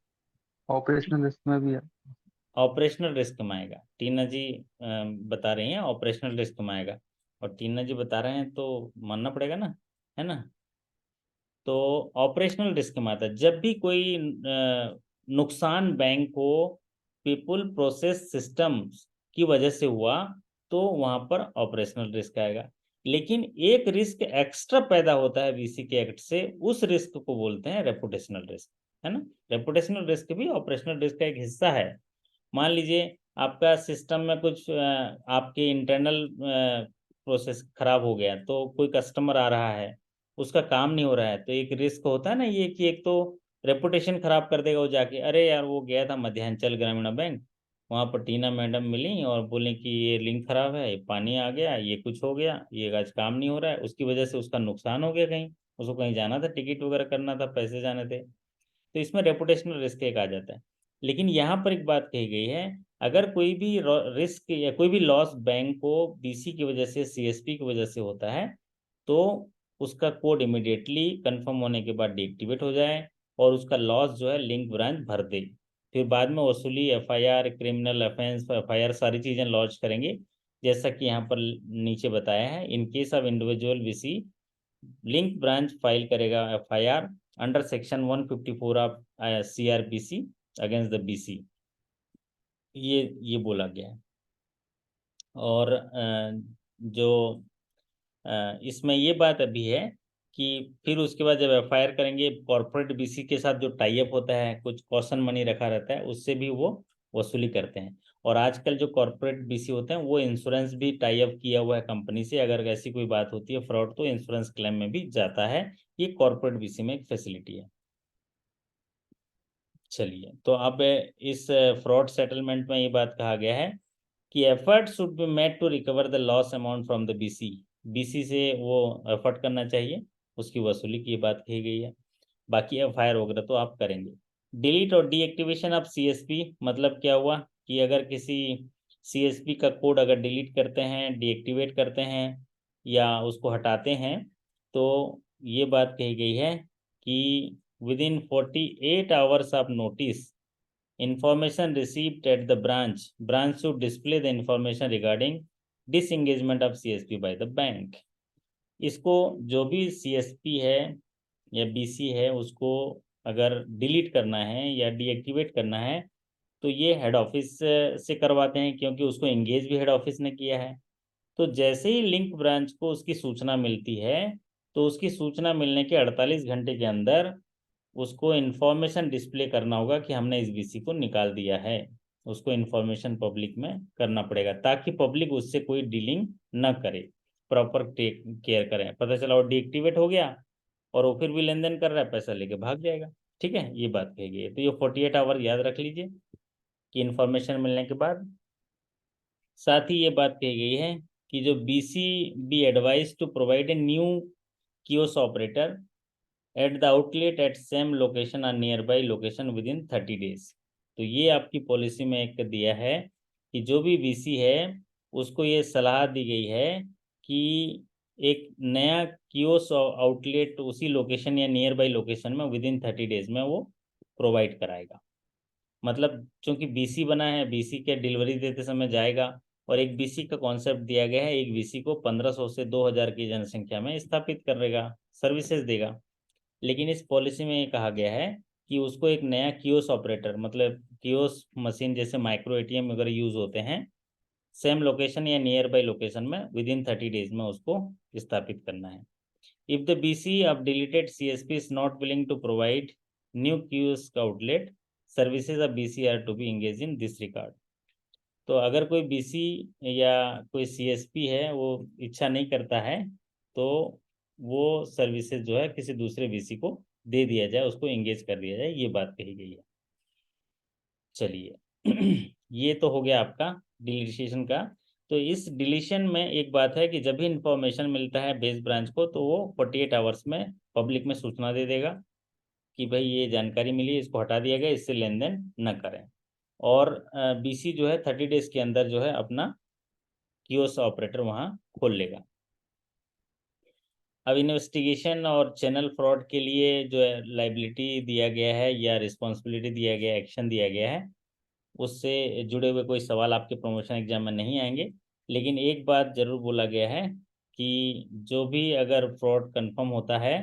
ऑपरेशनल रिस्क में भी है। ऑपरेशनल रिस्क में आएगा। टीना जी बता रही हैं ऑपरेशनल रिस्क में आएगा, और टीना जी बता रहे हैं तो मानना पड़ेगा ना, है ना। तो ऑपरेशनल रिस्क में आता है जब भी कोई नुकसान बैंक को पीपल प्रोसेस सिस्टम्स की वजह से हुआ, तो वहां पर ऑपरेशनल रिस्क आएगा। लेकिन एक रिस्क एक्स्ट्रा पैदा होता है बीसी के एक्ट से, उस रिस्क को बोलते हैं रेपुटेशनल रिस्क, है ना। रेपुटेशनल रिस्क भी ऑपरेशनल रिस्क का एक हिस्सा है। मान लीजिए आपका सिस्टम में कुछ आपके इंटरनल प्रोसेस खराब हो गया, तो कोई कस्टमर आ रहा है, उसका काम नहीं हो रहा है, तो एक रिस्क होता है ना ये, कि एक तो रेपुटेशन खराब कर देगा वो जाके, अरे यार वो गया था मध्यांचल ग्रामीण बैंक, वहाँ पर टीना मैडम मिली और बोले कि ये लिंक खराब है, ये पानी आ गया, ये कुछ हो गया, ये आज काम नहीं हो रहा है, उसकी वजह से उसका नुकसान हो गया, कहीं उसको कहीं जाना था, टिकट वगैरह करना था, पैसे जाने थे, तो इसमें रेपुटेशनल रिस्क एक आ जाता है। लेकिन यहाँ पर एक बात कही गई है, अगर कोई भी रिस्क या कोई भी लॉस बैंक को बीसी की वजह से, सीएसपी की वजह से होता है, तो उसका कोड इमिडिएटली कंफर्म होने के बाद डीएक्टिवेट हो जाए, और उसका लॉस जो है लिंक ब्रांच भर दे। फिर बाद में वसूली, एफआईआर, क्रिमिनल ऑफेंस एफआईआर, सारी चीज़ें लॉन्च करेंगे, जैसा कि यहाँ पर नीचे बताया है। In case of individual BC, link branch file करेगा FIR under section 154 of CrPC against the BC. ये बोला गया है। और जो इसमें ये बात अभी है कि फिर उसके बाद जब एफआईआर करेंगे, कॉर्पोरेट बीसी के साथ जो टाई अप होता है, कुछ कॉशन मनी रखा रहता है, उससे भी वो वसूली करते हैं। और आजकल जो कॉर्पोरेट बीसी होते हैं वो इंश्योरेंस भी टाई अप किया हुआ है कंपनी से, अगर ऐसी कोई बात होती है फ्रॉड, तो इंश्योरेंस क्लेम में भी जाता है। ये कॉर्पोरेट बीसी में एक फैसिलिटी है। चलिए, तो अब इस फ्रॉड सेटलमेंट में ये बात कहा गया है कि effort should be made to recover the loss amount from the BC. BC से वो एफर्ट करना चाहिए, उसकी वसूली की बात कही गई है। बाकी एफआईआर वगैरह तो आप करेंगे। डिलीट और डीएक्टिवेशन ऑफ सीएसपी, मतलब क्या हुआ कि अगर किसी सीएसपी का कोड अगर डिलीट करते हैं, डीएक्टिवेट करते हैं या उसको हटाते हैं, तो ये बात कही गई है कि within 48 hours of notice, information received at the branch should display the information regarding disengagement of CSP by the bank। इसको जो भी CSP है या BC है, उसको अगर डिलीट करना है या डीएक्टिवेट करना है, तो ये हेड ऑफिस से करवाते हैं, क्योंकि उसको एंगेज भी हेड ऑफिस ने किया है। तो जैसे ही लिंक ब्रांच को उसकी सूचना मिलती है, तो उसकी सूचना मिलने के 48 घंटे के अंदर उसको इन्फॉर्मेशन डिस्प्ले करना होगा कि हमने इस बीसी को निकाल दिया है। उसको इन्फॉर्मेशन पब्लिक में करना पड़ेगा, ताकि पब्लिक उससे कोई डीलिंग न करे, प्रॉपर टेक केयर करें। पता चला वो डीएक्टिवेट हो गया और वो फिर भी लेन देन कर रहा है, पैसा लेके भाग जाएगा। ठीक है, ये बात कही गई है। तो ये 48 आवर याद रख लीजिए कि इन्फॉर्मेशन मिलने के बाद। साथ ही ये बात कही गई है कि जो BC be advise to provide a new kiosk operator at the outlet at same location और near by location within 30 days. तो ये आपकी पॉलिसी में एक दिया है कि जो भी बीसी है उसको ये सलाह दी गई है कि एक नया कियोस्क आउटलेट उसी लोकेशन या नियर बाई लोकेशन में विद इन 30 डेज में वो प्रोवाइड कराएगा। मतलब चूंकि बीसी बना है, बीसी के डिलीवरी देते समय जाएगा, और एक बीसी का कॉन्सेप्ट दिया गया है, एक बीसी को 1500 से 2000 की जनसंख्या में स्थापित करेगा, सर्विसेज देगा। लेकिन इस पॉलिसी में ये कहा गया है कि उसको एक नया कियोस्क ऑपरेटर, मतलब कियोस्क मशीन जैसे माइक्रो एटीएम वगैरह यूज होते हैं, सेम लोकेशन या नियर बाई लोकेशन में विद इन 30 डेज में उसको स्थापित करना है। If the BC of deleted CSP is not willing to provide new kiosk outlet, services of BC are to be engage in this regard. तो अगर कोई बीसी या कोई सीएसपी है वो इच्छा नहीं करता है, तो वो सर्विसेज जो है किसी दूसरे वीसी को दे दिया जाए, उसको एंगेज कर दिया जाए, ये बात कही गई है। चलिए ये तो हो गया आपका डिलीशिएशन का। तो इस डिलीशन में एक बात है कि जब भी इंफॉर्मेशन मिलता है बेस ब्रांच को तो वो 48 आवर्स में पब्लिक में सूचना दे देगा कि भाई ये जानकारी मिली, इसको हटा दिया गया, इससे लेन देन न करें। और बीसी जो है 30 डेज के अंदर जो है अपना कियोस्क ऑपरेटर वहाँ खोल लेगा। अब इन्वेस्टिगेशन और चैनल फ्रॉड के लिए जो है लाइबिलिटी दिया गया है या रिस्पॉन्सिबिलिटी दिया गया है, एक्शन दिया गया है, उससे जुड़े हुए कोई सवाल आपके प्रमोशन एग्जाम में नहीं आएंगे। लेकिन एक बात जरूर बोला गया है कि जो भी अगर फ्रॉड कंफर्म होता है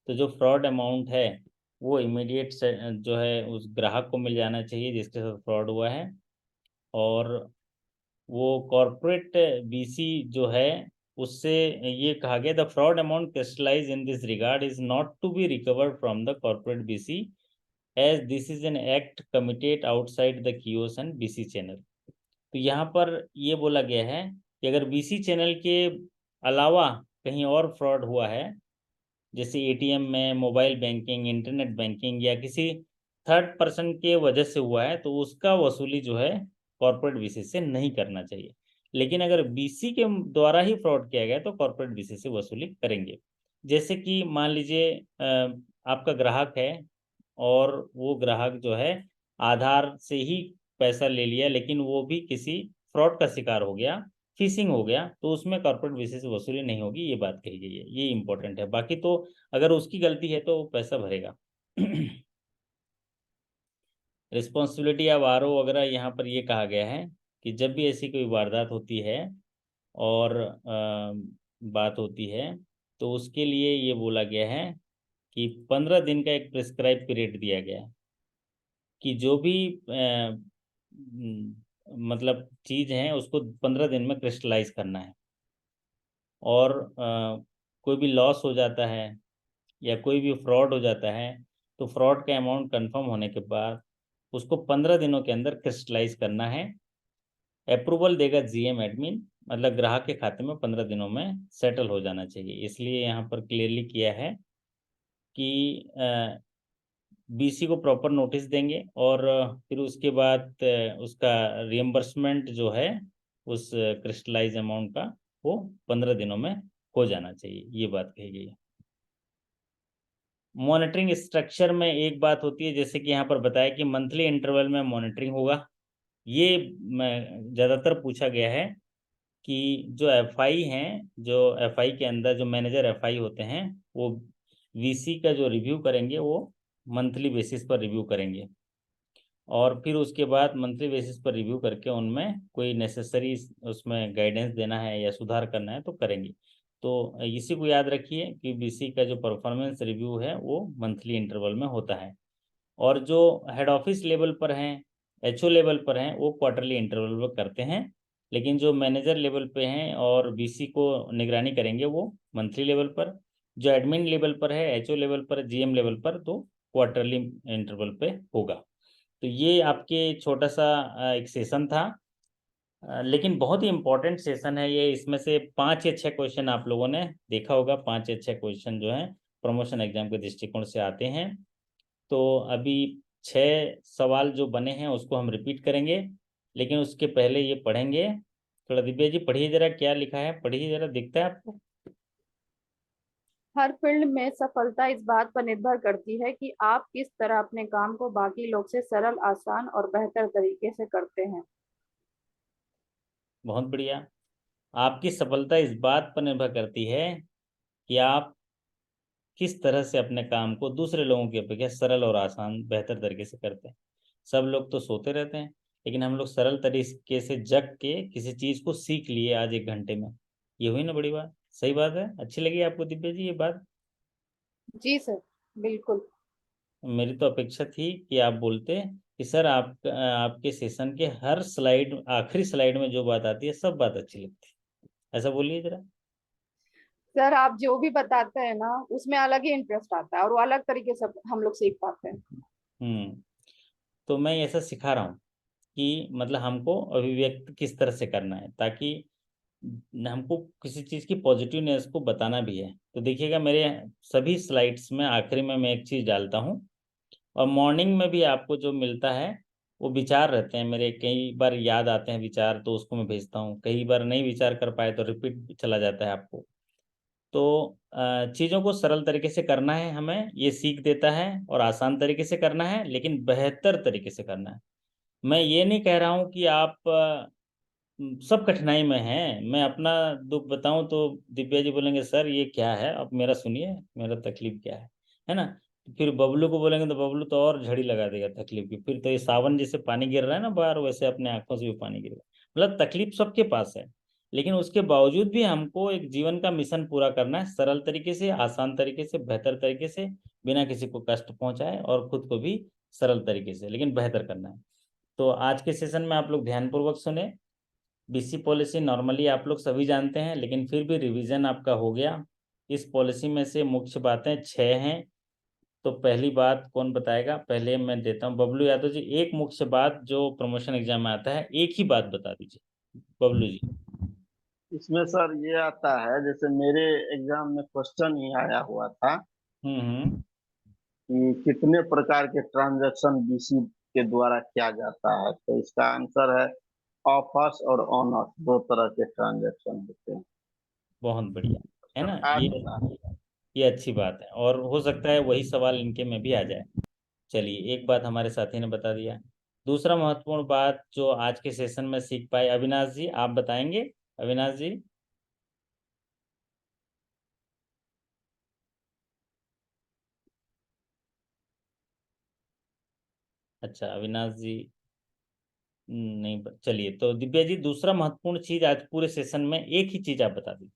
तो जो फ्रॉड अमाउंट है वो इमीडिएट जो है उस ग्राहक को मिल जाना चाहिए जिसके साथ फ्रॉड हुआ है। और वो कॉर्पोरेट बीसी जो है उससे ये कहा गया the fraud amount crystallise in this regard is not to be recovered from the corporate BC as this is an act committed outside the kiosk and BC channel. तो यहाँ पर ये बोला गया है कि अगर बीसी चैनल के अलावा कहीं और फ्रॉड हुआ है, जैसे एटीएम में, मोबाइल बैंकिंग, इंटरनेट बैंकिंग या किसी थर्ड पर्सन के वजह से हुआ है, तो उसका वसूली जो है कॉर्पोरेट बीसी से नहीं करना चाहिए। लेकिन अगर बीसी के द्वारा ही फ्रॉड किया गया तो कॉर्पोरेट बीसी से वसूली करेंगे। जैसे कि मान लीजिए आपका ग्राहक है और वो ग्राहक जो है आधार से ही पैसा ले लिया, लेकिन वो भी किसी फ्रॉड का शिकार हो गया, फिशिंग हो गया, तो उसमें कॉर्पोरेट बेसिस से वसूली नहीं होगी, ये बात कही गई है। ये इंपॉर्टेंट है। बाकी तो अगर उसकी गलती है तो वो पैसा भरेगा। रिस्पॉन्सिबिलिटी ऑफ आरओ वगैरह यहाँ पर ये कहा गया है कि जब भी ऐसी कोई वारदात होती है और बात होती है तो उसके लिए ये बोला गया है कि 15 दिन का एक प्रिस्क्राइब पीरियड दिया गया है कि जो भी मतलब चीज़ है उसको 15 दिन में क्रिस्टलाइज करना है। और कोई भी लॉस हो जाता है या कोई भी फ्रॉड हो जाता है तो फ्रॉड का अमाउंट कंफर्म होने के बाद उसको 15 दिनों के अंदर क्रिस्टलाइज करना है। अप्रूवल देगा जीएम एडमिन, मतलब ग्राहक के खाते में 15 दिनों में सेटल हो जाना चाहिए। इसलिए यहाँ पर क्लियरली किया है कि बीसी को प्रॉपर नोटिस देंगे और फिर उसके बाद उसका रिएम्बर्समेंट जो है उस क्रिस्टलाइज अमाउंट का वो 15 दिनों में हो जाना चाहिए, ये बात कही गई है। मॉनिटरिंग स्ट्रक्चर में एक बात होती है, जैसे कि यहाँ पर बताया कि मंथली इंटरवल में मॉनिटरिंग होगा। ये ज़्यादातर पूछा गया है कि जो एफआई हैं, जो एफआई के अंदर जो मैनेजर एफआई होते हैं वो वीसी का जो रिव्यू करेंगे वो मंथली बेसिस पर रिव्यू करेंगे और फिर उसके बाद मंथली बेसिस पर रिव्यू करके उनमें कोई नेसेसरी उसमें गाइडेंस देना है या सुधार करना है तो करेंगे। तो इसी को याद रखिए कि बीसी का जो परफॉर्मेंस रिव्यू है वो मंथली इंटरवल में होता है। और जो हेड ऑफिस लेवल पर हैं, एचओ लेवल पर हैं, वो क्वार्टरली इंटरवल पर करते हैं। लेकिन जो मैनेजर लेवल पे हैं और बीसी को निगरानी करेंगे वो मंथली लेवल पर। जो एडमिन लेवल पर है, एचओ लेवल पर, जीएम लेवल पर, तो क्वार्टरली इंटरवल पे होगा। तो ये आपके छोटा सा एक सेशन था, लेकिन बहुत ही इंपॉर्टेंट सेशन है ये। इसमें से 5 या 6 क्वेश्चन आप लोगों ने देखा होगा, 5 या 6 क्वेश्चन जो हैं प्रमोशन एग्जाम के दृष्टिकोण से आते हैं। तो अभी 6 सवाल जो बने हैं उसको हम रिपीट करेंगे, लेकिन उसके पहले ये पढ़ेंगे। थोड़ा दिव्या जी पढ़िए जरा, क्या लिखा है, पढ़िए जरा, दिखता है आपको? हर फील्ड में सफलता इस बात पर निर्भर करती है कि आप किस तरह अपने काम को बाकी लोग से सरल, आसान और बेहतर तरीके से करते हैं। बहुत बढ़िया। आपकी सफलता इस बात पर निर्भर करती है कि आप किस तरह से अपने काम को दूसरे लोगों की अपेक्षा सरल और आसान, बेहतर तरीके से करते हैं। सब लोग तो सोते रहते हैं, लेकिन हम लोग सरल तरीके से जग के किसी चीज़ को सीख लिए आज 1 घंटे में। ये हुई ना बड़ी बात, सही बात है। अच्छी लगी आपको दिव्या जी ये बात? जी सर, बिल्कुल। मेरी तो अपेक्षा थी कि आप बोलते कि सर आपके सेशन के हर स्लाइड, आखिरी स्लाइड में जो बात आती है सब बात अच्छी लगती है। ऐसा बोलिए जरा। सर आप जो भी बताते हैं ना उसमें अलग ही इंटरेस्ट आता है और वो अलग तरीके से हम लोग सीख पाते हैं। तो मैं ऐसा सिखा रहा हूँ कि मतलब हमको अभिव्यक्त किस तरह से करना है ताकि हमको किसी चीज़ की पॉजिटिवनेस को बताना भी है। तो देखिएगा मेरे सभी स्लाइड्स में आखिरी में मैं एक चीज़ डालता हूँ, और मॉर्निंग में भी आपको जो मिलता है वो विचार रहते हैं मेरे, कई बार याद आते हैं विचार तो उसको मैं भेजता हूँ, कई बार नहीं विचार कर पाए तो रिपीट चला जाता है आपको। तो चीज़ों को सरल तरीके से करना है, हमें ये सीख देता है, और आसान तरीके से करना है लेकिन बेहतर तरीके से करना है। मैं ये नहीं कह रहा हूँ कि आप सब कठिनाई में हैं। मैं अपना दुख बताऊं तो दिव्या जी बोलेंगे सर ये क्या है, अब मेरा सुनिए मेरा तकलीफ क्या है ना। फिर बबलू को बोलेंगे तो बबलू तो और झड़ी लगा देगा तकलीफ की, फिर तो ये सावन जैसे पानी गिर रहा है ना बाहर, वैसे अपने आंखों से भी पानी गिरेगा। मतलब तकलीफ सबके पास है, लेकिन उसके बावजूद भी हमको एक जीवन का मिशन पूरा करना है, सरल तरीके से, आसान तरीके से, बेहतर तरीके से, बिना किसी को कष्ट पहुंचाए और खुद को भी सरल तरीके से लेकिन बेहतर करना है। तो आज के सेशन में आप लोग ध्यानपूर्वक सुने। बीसी पॉलिसी नॉर्मली आप लोग सभी जानते हैं, लेकिन फिर भी रिवीजन आपका हो गया। इस पॉलिसी में से मुख्य बातें 6 हैं। तो पहली बात कौन बताएगा? पहले मैं देता हूँ बबलू यादव जी। एक मुख्य बात जो प्रमोशन एग्जाम में आता है, एक ही बात बता दीजिए बबलू जी। इसमें सर ये आता है, जैसे मेरे एग्जाम में क्वेश्चन ही आया हुआ था हम्म। कि कितने प्रकार के ट्रांजैक्शन बीसी के द्वारा किया जाता है, तो इसका आंसर है ऑफर्स और ऑनर्स, दो तरह के ट्रांजैक्शन होते हैं। बहुत बढ़िया, है सर ना। आज ये अच्छी बात है, और हो सकता है वही सवाल इनके में भी आ जाए। चलिए, एक बात हमारे साथी ने बता दिया। दूसरा महत्वपूर्ण बात जो आज के सेशन में सीख पाए, अविनाश जी आप बताएंगे? अविनाश जी। अच्छा, अविनाश जी नहीं चलिए, तो दिव्या जी दूसरा महत्वपूर्ण चीज आज पूरे सेशन में एक ही चीज आप बता दीजिए।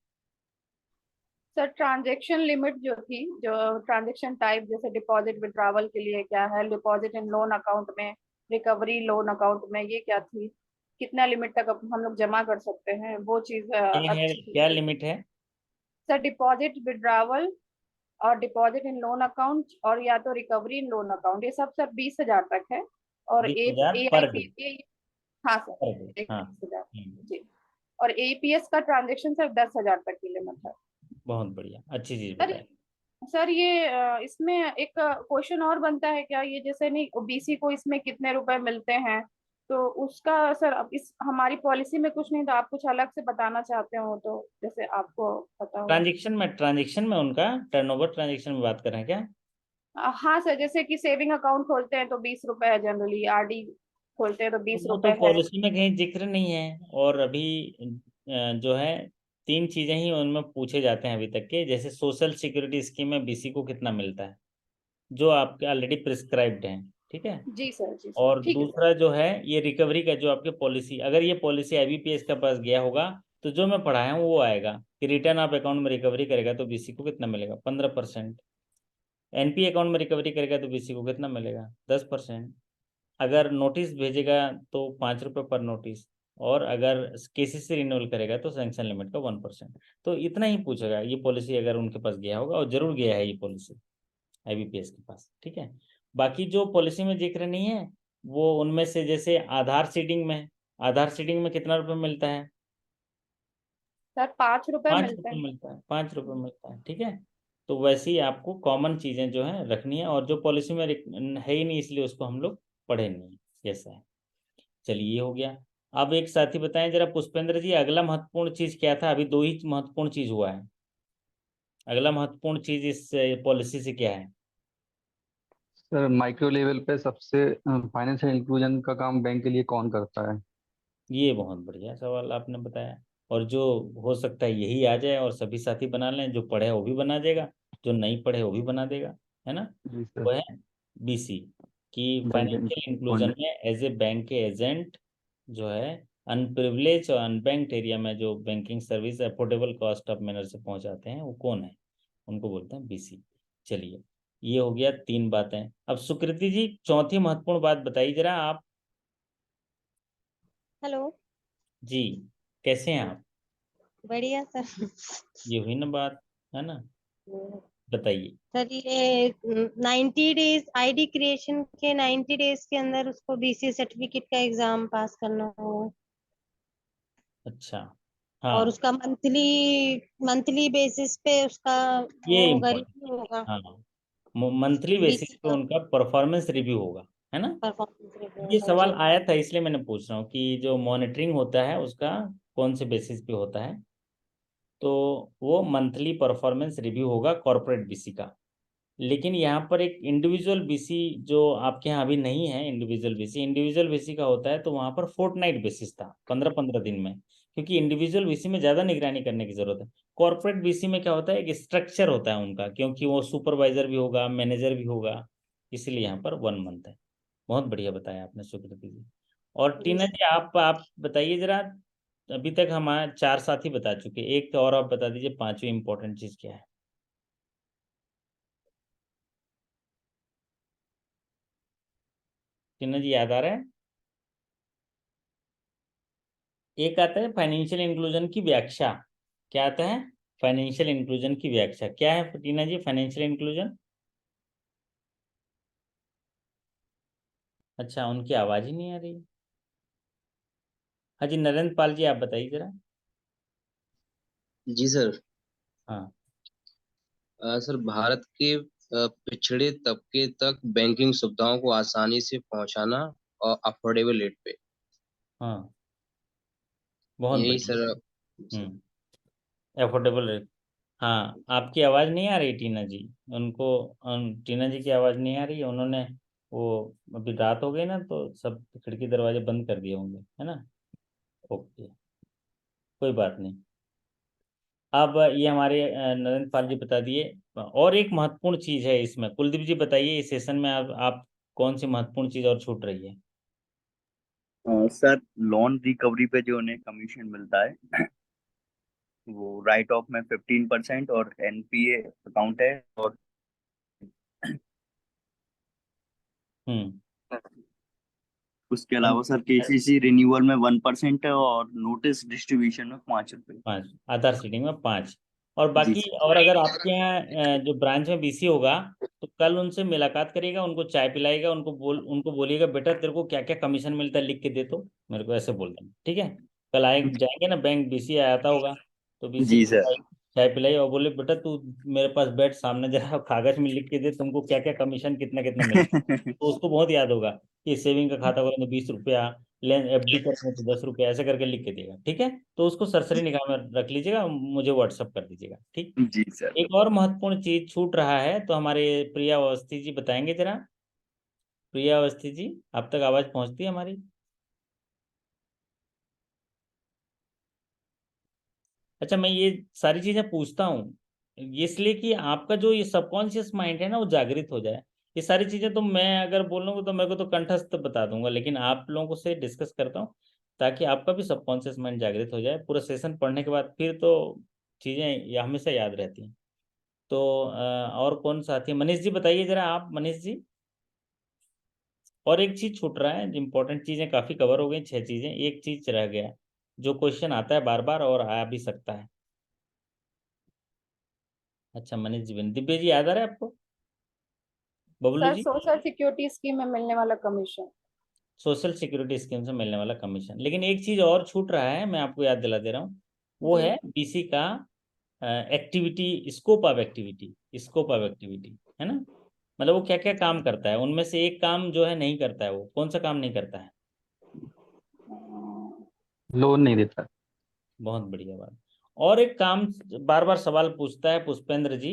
सर ट्रांजेक्शन लिमिट जो थी, जो ट्रांजेक्शन टाइप, जैसे डिपॉजिट विड्रॉवल के लिए क्या है, डिपॉजिट इन लोन अकाउंट में, रिकवरी लोन अकाउंट में, ये क्या थी, कितना लिमिट तक हम लोग जमा कर सकते हैं, वो चीज क्या है, अच्छी क्या थी। लिमिट है? सर डिपॉजिट विड्रॉवल और डिपॉजिट इन लोन अकाउंट, और या तो रिकवरी इन लोन अकाउंट, ये सब सर 20,000 तक है। और 20,000 ए आई पर डे? पी, हाँ सर, पर डे, हाँ। 20,000 हम्म, जी। और एपीएस का ट्रांजेक्शन सर 10,000 तक की लिमिट है। बहुत बढ़िया, अच्छी चीज सर बताए। सर ये इसमें एक क्वेश्चन और बनता है क्या, ये जैसे नहीं ओबीसी को इसमें कितने रुपए मिलते हैं, तो उसका सर अब इस हमारी पॉलिसी में कुछ नहीं, तो आप कुछ अलग से बताना चाहते हो तो जैसे आपको पता हो। ट्रांजेक्शन में उनका टर्नओवर ट्रांजेक्शन में बात कर रहे हैं क्या? हाँ सर, जैसे कि सेविंग अकाउंट खोलते हैं तो 20 रुपए है जनरली, आरडी खोलते हैं तो तो 20 वो तो रुपए है। पॉलिसी में कहीं जिक्र नहीं है, और अभी जो है 3 चीजें ही उनमें पूछे जाते हैं अभी तक के, जैसे सोशल सिक्योरिटी स्कीम में बीसी को कितना मिलता है, जो आपके ऑलरेडी प्रिस्क्राइब्ड हैं, ठीक है। जी सर और ठीक है सर। दूसरा जो है ये रिकवरी का, जो आपके पॉलिसी, अगर ये पॉलिसी आईबीपीएस के पास गया होगा तो जो मैं पढ़ाया हूँ वो आएगा कि रिटर्न ऑफ अकाउंट में रिकवरी करेगा तो बीसी को कितना मिलेगा, 15%। एनपी अकाउंट में रिकवरी करेगा तो बीसी को कितना मिलेगा, 10%। अगर नोटिस भेजेगा तो 5 रुपये पर नोटिस, और अगर केसीसी रिन्यूअल करेगा तो सैंक्शन लिमिट का 1%। तो इतना ही पूछेगा ये पॉलिसी अगर उनके पास गया होगा, और जरूर गया है ये पॉलिसी आईबीपीएस के पास, ठीक है। बाकी जो पॉलिसी में जिक्र नहीं है वो उनमें से, जैसे आधार सीडिंग में, आधार सीडिंग में कितना रुपये मिलता है? सर 5 रुपए पाँच मिलते रुपये हैं। मिलता है, 5 रुपये मिलता है, ठीक है। तो वैसे ही आपको कॉमन चीजें जो है रखनी है, और जो पॉलिसी में है ही नहीं इसलिए उसको हम लोग पढ़े नहीं, जैसा है। चलिए ये हो गया। अब एक साथी बताएं जरा, पुष्पेंद्र जी, अगला महत्वपूर्ण चीज क्या था? अभी 2 ही महत्वपूर्ण चीज हुआ है, अगला महत्वपूर्ण चीज इस पॉलिसी से क्या है? सर माइक्रो लेवल पे सबसे फाइनेंशियल इंक्लूजन का काम बैंक के लिए कौन करता है? ये बहुत बढ़िया सवाल आपने बताया, और जो हो सकता है यही आ जाए और सभी साथी बना लें, जो पढ़े वो भी बना देगा, जो नहीं पढ़े वो भी बना देगा, है ना। जी वो सर। है बीसी की बैंकिंग फाइनेंशियल इंक्लूजन पॉइंट। में एज ए बैंक के एजेंट जो है, अनप्रिविलेज और अनबैंक्ड एरिया में जो banking service affordable cost of manner से पहुंचाते हैं वो कौन है? उनको बोलते हैं बीसी। चलिए, ये हो गया 3 बातें। अब सुकृति जी चौथी महत्वपूर्ण बात बताइए जरा आप। हेलो। जी, कैसे हैं आप? बढ़िया सर। ये हुई ना बात, है ना। बताइए। सर ये 90 डेज आईडी क्रिएशन के 90 डेज के अंदर उसको बीसी सर्टिफिकेट का एग्जाम पास करना होगा। अच्छा, और हाँ उसका मंथली बेसिस पे उसका ये वो होगा, इम्पोर्टेंट, रिव्यू होगा, हाँ मंथली बेसिस बीसी पे का उनका परफॉर्मेंस रिव्यू होगा, है ना। परफॉर्मेंस रिव्यू ये होगा सवाल जी। आया था इसलिए मैंने पूछ रहा हूँ कि जो मॉनिटरिंग होता है उसका कौन से बेसिस पे होता है, तो वो मंथली परफॉर्मेंस रिव्यू होगा कॉर्पोरेट बीसी का। लेकिन यहाँ पर एक इंडिविजुअल बीसी जो आपके यहाँ अभी नहीं है, इंडिविजुअल बीसी का होता है तो वहाँ पर फोर्टनाइट बेसिस था, 15-15 दिन में, क्योंकि इंडिविजुअल बीसी में ज़्यादा निगरानी करने की जरूरत है। कॉर्पोरेट बीसी में क्या होता है, एक स्ट्रक्चर होता है उनका, क्योंकि वो सुपरवाइजर भी होगा, मैनेजर भी होगा, इसलिए यहाँ पर 1 मंथ है। बहुत बढ़िया बताया आपने सुकृति जी। और जी टीना सर। जी आप बताइए जरा, अभी तक हमारे 4 साथी बता चुके, एक और आप बता दीजिए, पांचवी इंपॉर्टेंट चीज क्या है। टीना जी याद आ रहा है? एक आता है फाइनेंशियल इंक्लूजन की व्याख्या। क्या आता है? फाइनेंशियल इंक्लूजन की व्याख्या क्या है टीना जी, फाइनेंशियल इंक्लूजन? अच्छा, उनकी आवाज ही नहीं आ रही। हाँ जी, नरेंद्र पाल जी आप बताइए जरा। जी सर। हाँ सर भारत के पिछड़े तबके तक बैंकिंग सुविधाओं को आसानी से पहुंचाना और अफोर्डेबल रेट पे, हाँ बहुत यही बढ़िया। सर। Affordable rate. हाँ आपकी आवाज़ नहीं आ रही टीना जी, उनको टीना जी की आवाज़ नहीं आ रही है, उन्होंने वो अभी रात हो गई ना तो सब खिड़की दरवाजे बंद कर दिए होंगे, है ना। ओके, कोई बात नहीं। अब ये हमारे नरेंद्र पाल जी बता दिए। और एक महत्वपूर्ण चीज़ है इसमें, कुलदीप जी बताइए, इस सेशन में आप कौन सी महत्वपूर्ण चीज़ और छूट रही है। सर लोन रिकवरी पे जो उन्हें कमीशन मिलता है वो राइट ऑफ में 15% और एनपीए अकाउंट है और हम्म। उसके अलावा सर केसीसी रिन्यूअल में 1% है और नोटिस डिस्ट्रीब्यूशन में 5 रुपए। 5, आधार सीडिंग में 5। और जी बाकी, सर। और अगर आपके यहाँ जो ब्रांच में बीसी होगा तो कल उनसे मुलाकात करिएगा, उनको चाय पिलाएगा, उनको बोलिएगा बेटा तेरे को क्या क्या कमीशन मिलता है लिख के दे, तो मेरे को ऐसे बोल देना, ठीक है। कल आए जाएंगे ना बैंक, बीसी आता होगा तो बीसी जी को सर। चाय पिलाई और बोले बेटा तू मेरे पास बैठ, सामने जरा कागज में लिख के दे तुमको क्या क्या कमीशन कितना कितना मिलता है। तो उसको बहुत याद होगा कि सेविंग का खाता खोलेंगे 20 रुपया, लेन एफडी करेंगे तो 10 रुपया, ऐसे करके लिख के देगा, ठीक है। तो उसको सरसरी निगाह में रख लीजिएगा, मुझे व्हाट्सअप कर दीजिएगा, ठीक। जी सर। एक और महत्वपूर्ण चीज छूट रहा है, तो हमारे प्रिया अवस्थी जी बताएंगे जरा। प्रिया अवस्थी जी, आप तक आवाज पहुंचती है हमारी? अच्छा, मैं ये सारी चीजें पूछता हूँ ये इसलिए कि आपका जो ये सबकॉन्शियस माइंड है ना वो जागृत हो जाए। ये सारी चीजें तो मैं अगर बोलूँगा तो मेरे को तो कंठस्थ बता दूंगा, लेकिन आप लोगों से डिस्कस करता हूँ ताकि आपका भी सबकॉन्शियस माइंड जागृत हो जाए। पूरा सेशन पढ़ने के बाद फिर तो चीजें ये हमेशा याद रहती हैं। तो और कौन साथी, मनीष जी बताइए जरा, आप मनीष जी। और एक चीज छूट रहा है, इंपॉर्टेंट चीजें काफी कवर हो गई, 6 चीजें, एक चीज रह गया जो क्वेश्चन आता है बार बार और आ भी सकता है। अच्छा मनीष जी, दिव्य जी याद आ रहा है आपको? बबलू सर जी, सोशल सिक्योरिटी स्कीम में मिलने वाला कमीशन। सोशल सिक्योरिटी स्कीम से मिलने वाला कमीशन। लेकिन एक चीज और छूट रहा है, मैं आपको याद दिला दे रहा हूँ, वो जी। है बीसी का एक्टिविटी, स्कोप ऑफ एक्टिविटी, है ना। मतलब वो क्या क्या काम करता है, उनमें से एक काम जो है नहीं करता है, वो कौन सा काम नहीं करता है? लोन नहीं देता। बहुत बढ़िया बात। और एक काम बार बार सवाल पूछता है पुष्पेंद्र जी,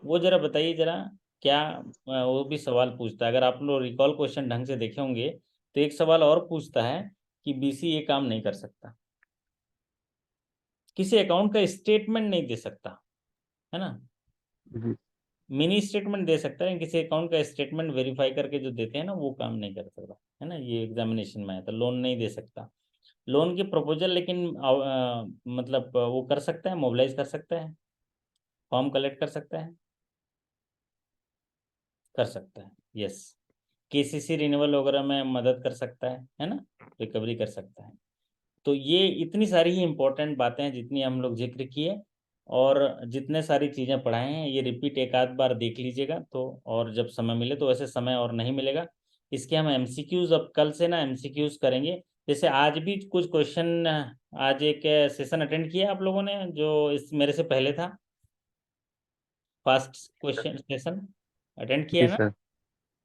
वो जरा बताइए जरा, क्या वो भी सवाल पूछता है, अगर आप लोग रिकॉल क्वेश्चन ढंग से देखे होंगे तो एक सवाल और पूछता है कि बीसी ये काम नहीं कर सकता, किसी अकाउंट का स्टेटमेंट नहीं दे सकता, है ना। जी। मिनी स्टेटमेंट दे सकता है, किसी अकाउंट का स्टेटमेंट वेरीफाई करके जो देते हैं ना वो काम नहीं कर सकता, है ना। ये एग्जामिनेशन में आया था, लोन नहीं दे सकता। लोन की प्रपोजल लेकिन मतलब वो कर सकता है, मोबिलाइज कर सकता है, फॉर्म कलेक्ट कर सकता है, कर सकता है, यस। केसीसी रिन्यूअल वगैरह में मदद कर सकता है ना, रिकवरी कर सकता है। तो ये इतनी सारी ही इंपॉर्टेंट बातें हैं जितनी हम लोग जिक्र किए, और जितने सारी चीज़ें पढ़ाए हैं ये रिपीट एक आध बार देख लीजिएगा तो, और जब समय मिले तो, वैसे समय और नहीं मिलेगा। इसके हम एमसीक्यूज अब कल से ना एमसीक्यूज करेंगे, जैसे आज भी कुछ क्वेश्चन आज एक सेशन अटेंड किया आप लोगों ने जो इस मेरे से पहले था, फर्स्ट क्वेश्चन सेशन अटेंड किया जी ना? सर।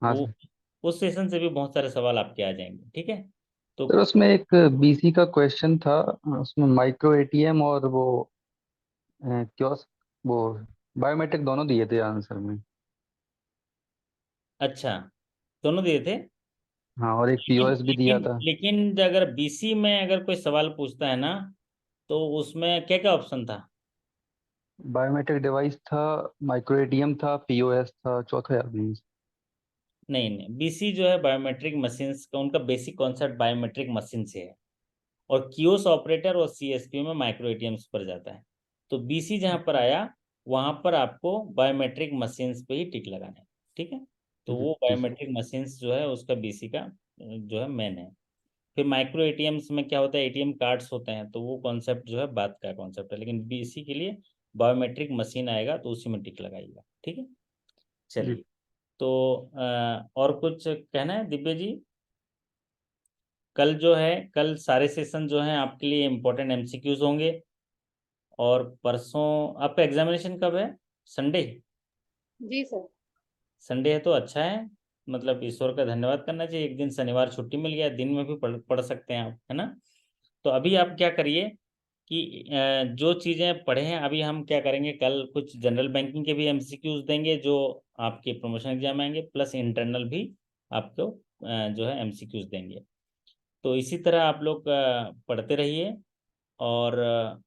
हाँ वो सर। उस सेशन से भी बहुत सारे सवाल आपके आ जाएंगे, ठीक है? तो सर उसमें एक बीसी का क्वेश्चन था, उसमें माइक्रो एटीएम और वो कियोस्क, वो बायोमेट्रिक दोनों दिए थे आंसर में। अच्छा, दोनों दिए थे। हाँ, और एक लेकिन पीओएस भी दिया लेकिन था। लेकिन अगर बीसी में अगर कोई सवाल पूछता है ना, तो उसमें क्या क्या ऑप्शन था? बायोमेट्रिक डिवाइस था, माइक्रो एटीएम था, पीओएस था, चौथा याद नहीं। नहीं नहीं, बीसी जो है बायोमेट्रिक मशीन्स का, उनका बेसिक कॉन्सेप्ट बायोमेट्रिक मशीन से है, और कियोस ऑपरेटर और सीएसपी में माइक्रो एटीएम्स पर जाता है। तो बीसी जहां पर आया वहां पर आपको बायोमेट्रिक मशीन्स पे ही टिक लगाना है, ठीक है? तो जी वो जी सर। बायोमेट्रिक मशीन्स जो है उसका बीसी का जो है मेन है। फिर माइक्रो एटीएम्स में क्या होता है, एटीएम कार्ड्स होते हैं, तो वो कॉन्सेप्ट जो है बात का कॉन्सेप्ट है, लेकिन बीसी के लिए बायोमेट्रिक मशीन आएगा तो उसी में टिक लगाइएगा, ठीक है? जी। चलिए, तो और कुछ कहना है दिव्या जी? कल जो है, कल सारे सेशन जो हैं आपके लिए इम्पोर्टेंट एमसीक्यूज होंगे। और परसों आपका एग्जामिनेशन कब है? संडे? जी सर। संडे है तो अच्छा है, मतलब ईश्वर का धन्यवाद करना चाहिए, एक दिन शनिवार छुट्टी मिल गया, दिन में भी पढ़ सकते हैं आप, है ना? तो अभी आप क्या करिए कि जो चीज़ें पढ़े हैं अभी हम क्या करेंगे, कल कुछ जनरल बैंकिंग के भी एमसीक्यूज देंगे जो आपके प्रमोशन एग्जाम आएंगे, प्लस इंटरनल भी आपको जो है एमसीक्यूज देंगे। तो इसी तरह आप लोग पढ़ते रहिए, और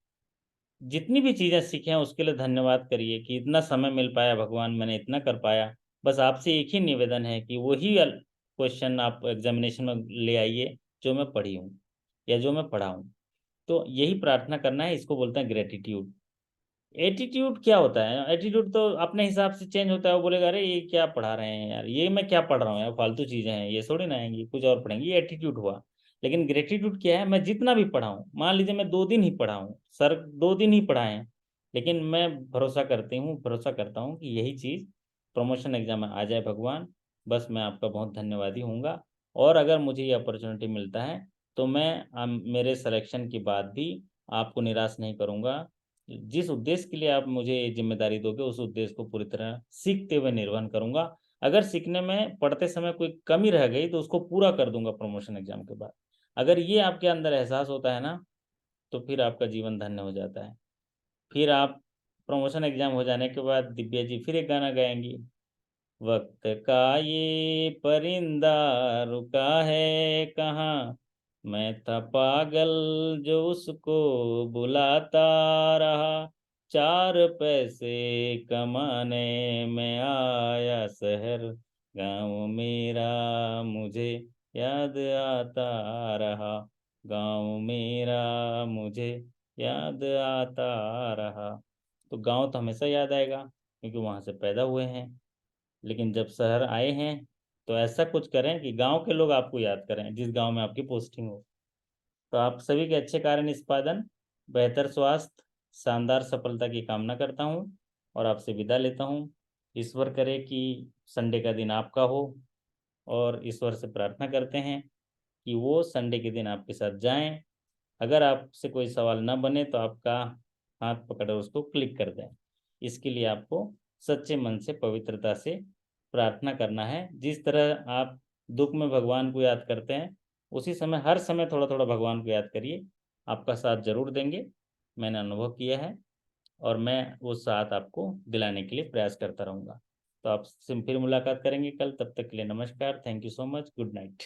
जितनी भी चीज़ें सीखे हैं उसके लिए धन्यवाद करिए कि इतना समय मिल पाया, भगवान मैंने इतना कर पाया। बस आपसे एक ही निवेदन है कि वही क्वेश्चन आप एग्जामिनेशन में ले आइए जो मैं पढ़ी हूँ या जो मैं पढ़ा हूँ। तो यही प्रार्थना करना है, इसको बोलते हैं ग्रेटिट्यूड। एटीट्यूड क्या होता है? एटीट्यूड तो अपने हिसाब से चेंज होता है, वो बोलेगा अरे ये क्या पढ़ा रहे हैं यार, ये मैं क्या पढ़ रहा हूँ यार, फालतू चीज़ें हैं ये, थोड़ी ना आएंगी, कुछ और पढ़ेंगे, ये एटीट्यूड हुआ। लेकिन ग्रेटिट्यूड क्या है, मैं जितना भी पढ़ा हूँ, मान लीजिए मैं 2 दिन ही पढ़ा हूँ, सर 2 दिन ही पढ़ाए हैं, लेकिन मैं भरोसा करता हूँ कि यही चीज़ प्रमोशन एग्जाम में आ जाए भगवान, बस मैं आपका बहुत धन्यवादी होऊंगा। और अगर मुझे ये अपॉर्चुनिटी मिलता है तो मैं मेरे सिलेक्शन के बाद भी आपको निराश नहीं करूंगा। जिस उद्देश्य के लिए आप मुझे ये जिम्मेदारी दोगे उस उद्देश्य को पूरी तरह सीखते हुए निर्वहन करूंगा। अगर सीखने में पढ़ते समय कोई कमी रह गई तो उसको पूरा कर दूंगा प्रमोशन एग्जाम के बाद। अगर ये आपके अंदर एहसास होता है ना, तो फिर आपका जीवन धन्य हो जाता है। फिर आप प्रमोशन एग्जाम हो जाने के बाद दिव्या जी फिर एक गाना गाएंगी, वक्त का ये परिंदा रुका है कहाँ, मैं था पागल जो उसको बुलाता रहा, 4 पैसे कमाने में आया शहर, गाँव मेरा मुझे याद आता रहा, गाँव मेरा मुझे याद आता रहा। तो गाँव तो हमेशा याद आएगा क्योंकि वहाँ से पैदा हुए हैं, लेकिन जब शहर आए हैं तो ऐसा कुछ करें कि गांव के लोग आपको याद करें, जिस गांव में आपकी पोस्टिंग हो। तो आप सभी के अच्छे कार्य निष्पादन, बेहतर स्वास्थ्य, शानदार सफलता की कामना करता हूं और आपसे विदा लेता हूं। ईश्वर करे कि संडे का दिन आपका हो, और ईश्वर से प्रार्थना करते हैं कि वो संडे के दिन आपके साथ जाएं। अगर आपसे कोई सवाल ना बने तो आपका हाथ पकड़ उसको क्लिक कर दें। इसके लिए आपको सच्चे मन से पवित्रता से प्रार्थना करना है। जिस तरह आप दुख में भगवान को याद करते हैं, उसी समय हर समय थोड़ा थोड़ा भगवान को याद करिए, आपका साथ जरूर देंगे, मैंने अनुभव किया है, और मैं वो साथ आपको दिलाने के लिए प्रयास करता रहूँगा। तो आपसे फिर मुलाकात करेंगे कल, तब तक के लिए नमस्कार, thank you so much, good night.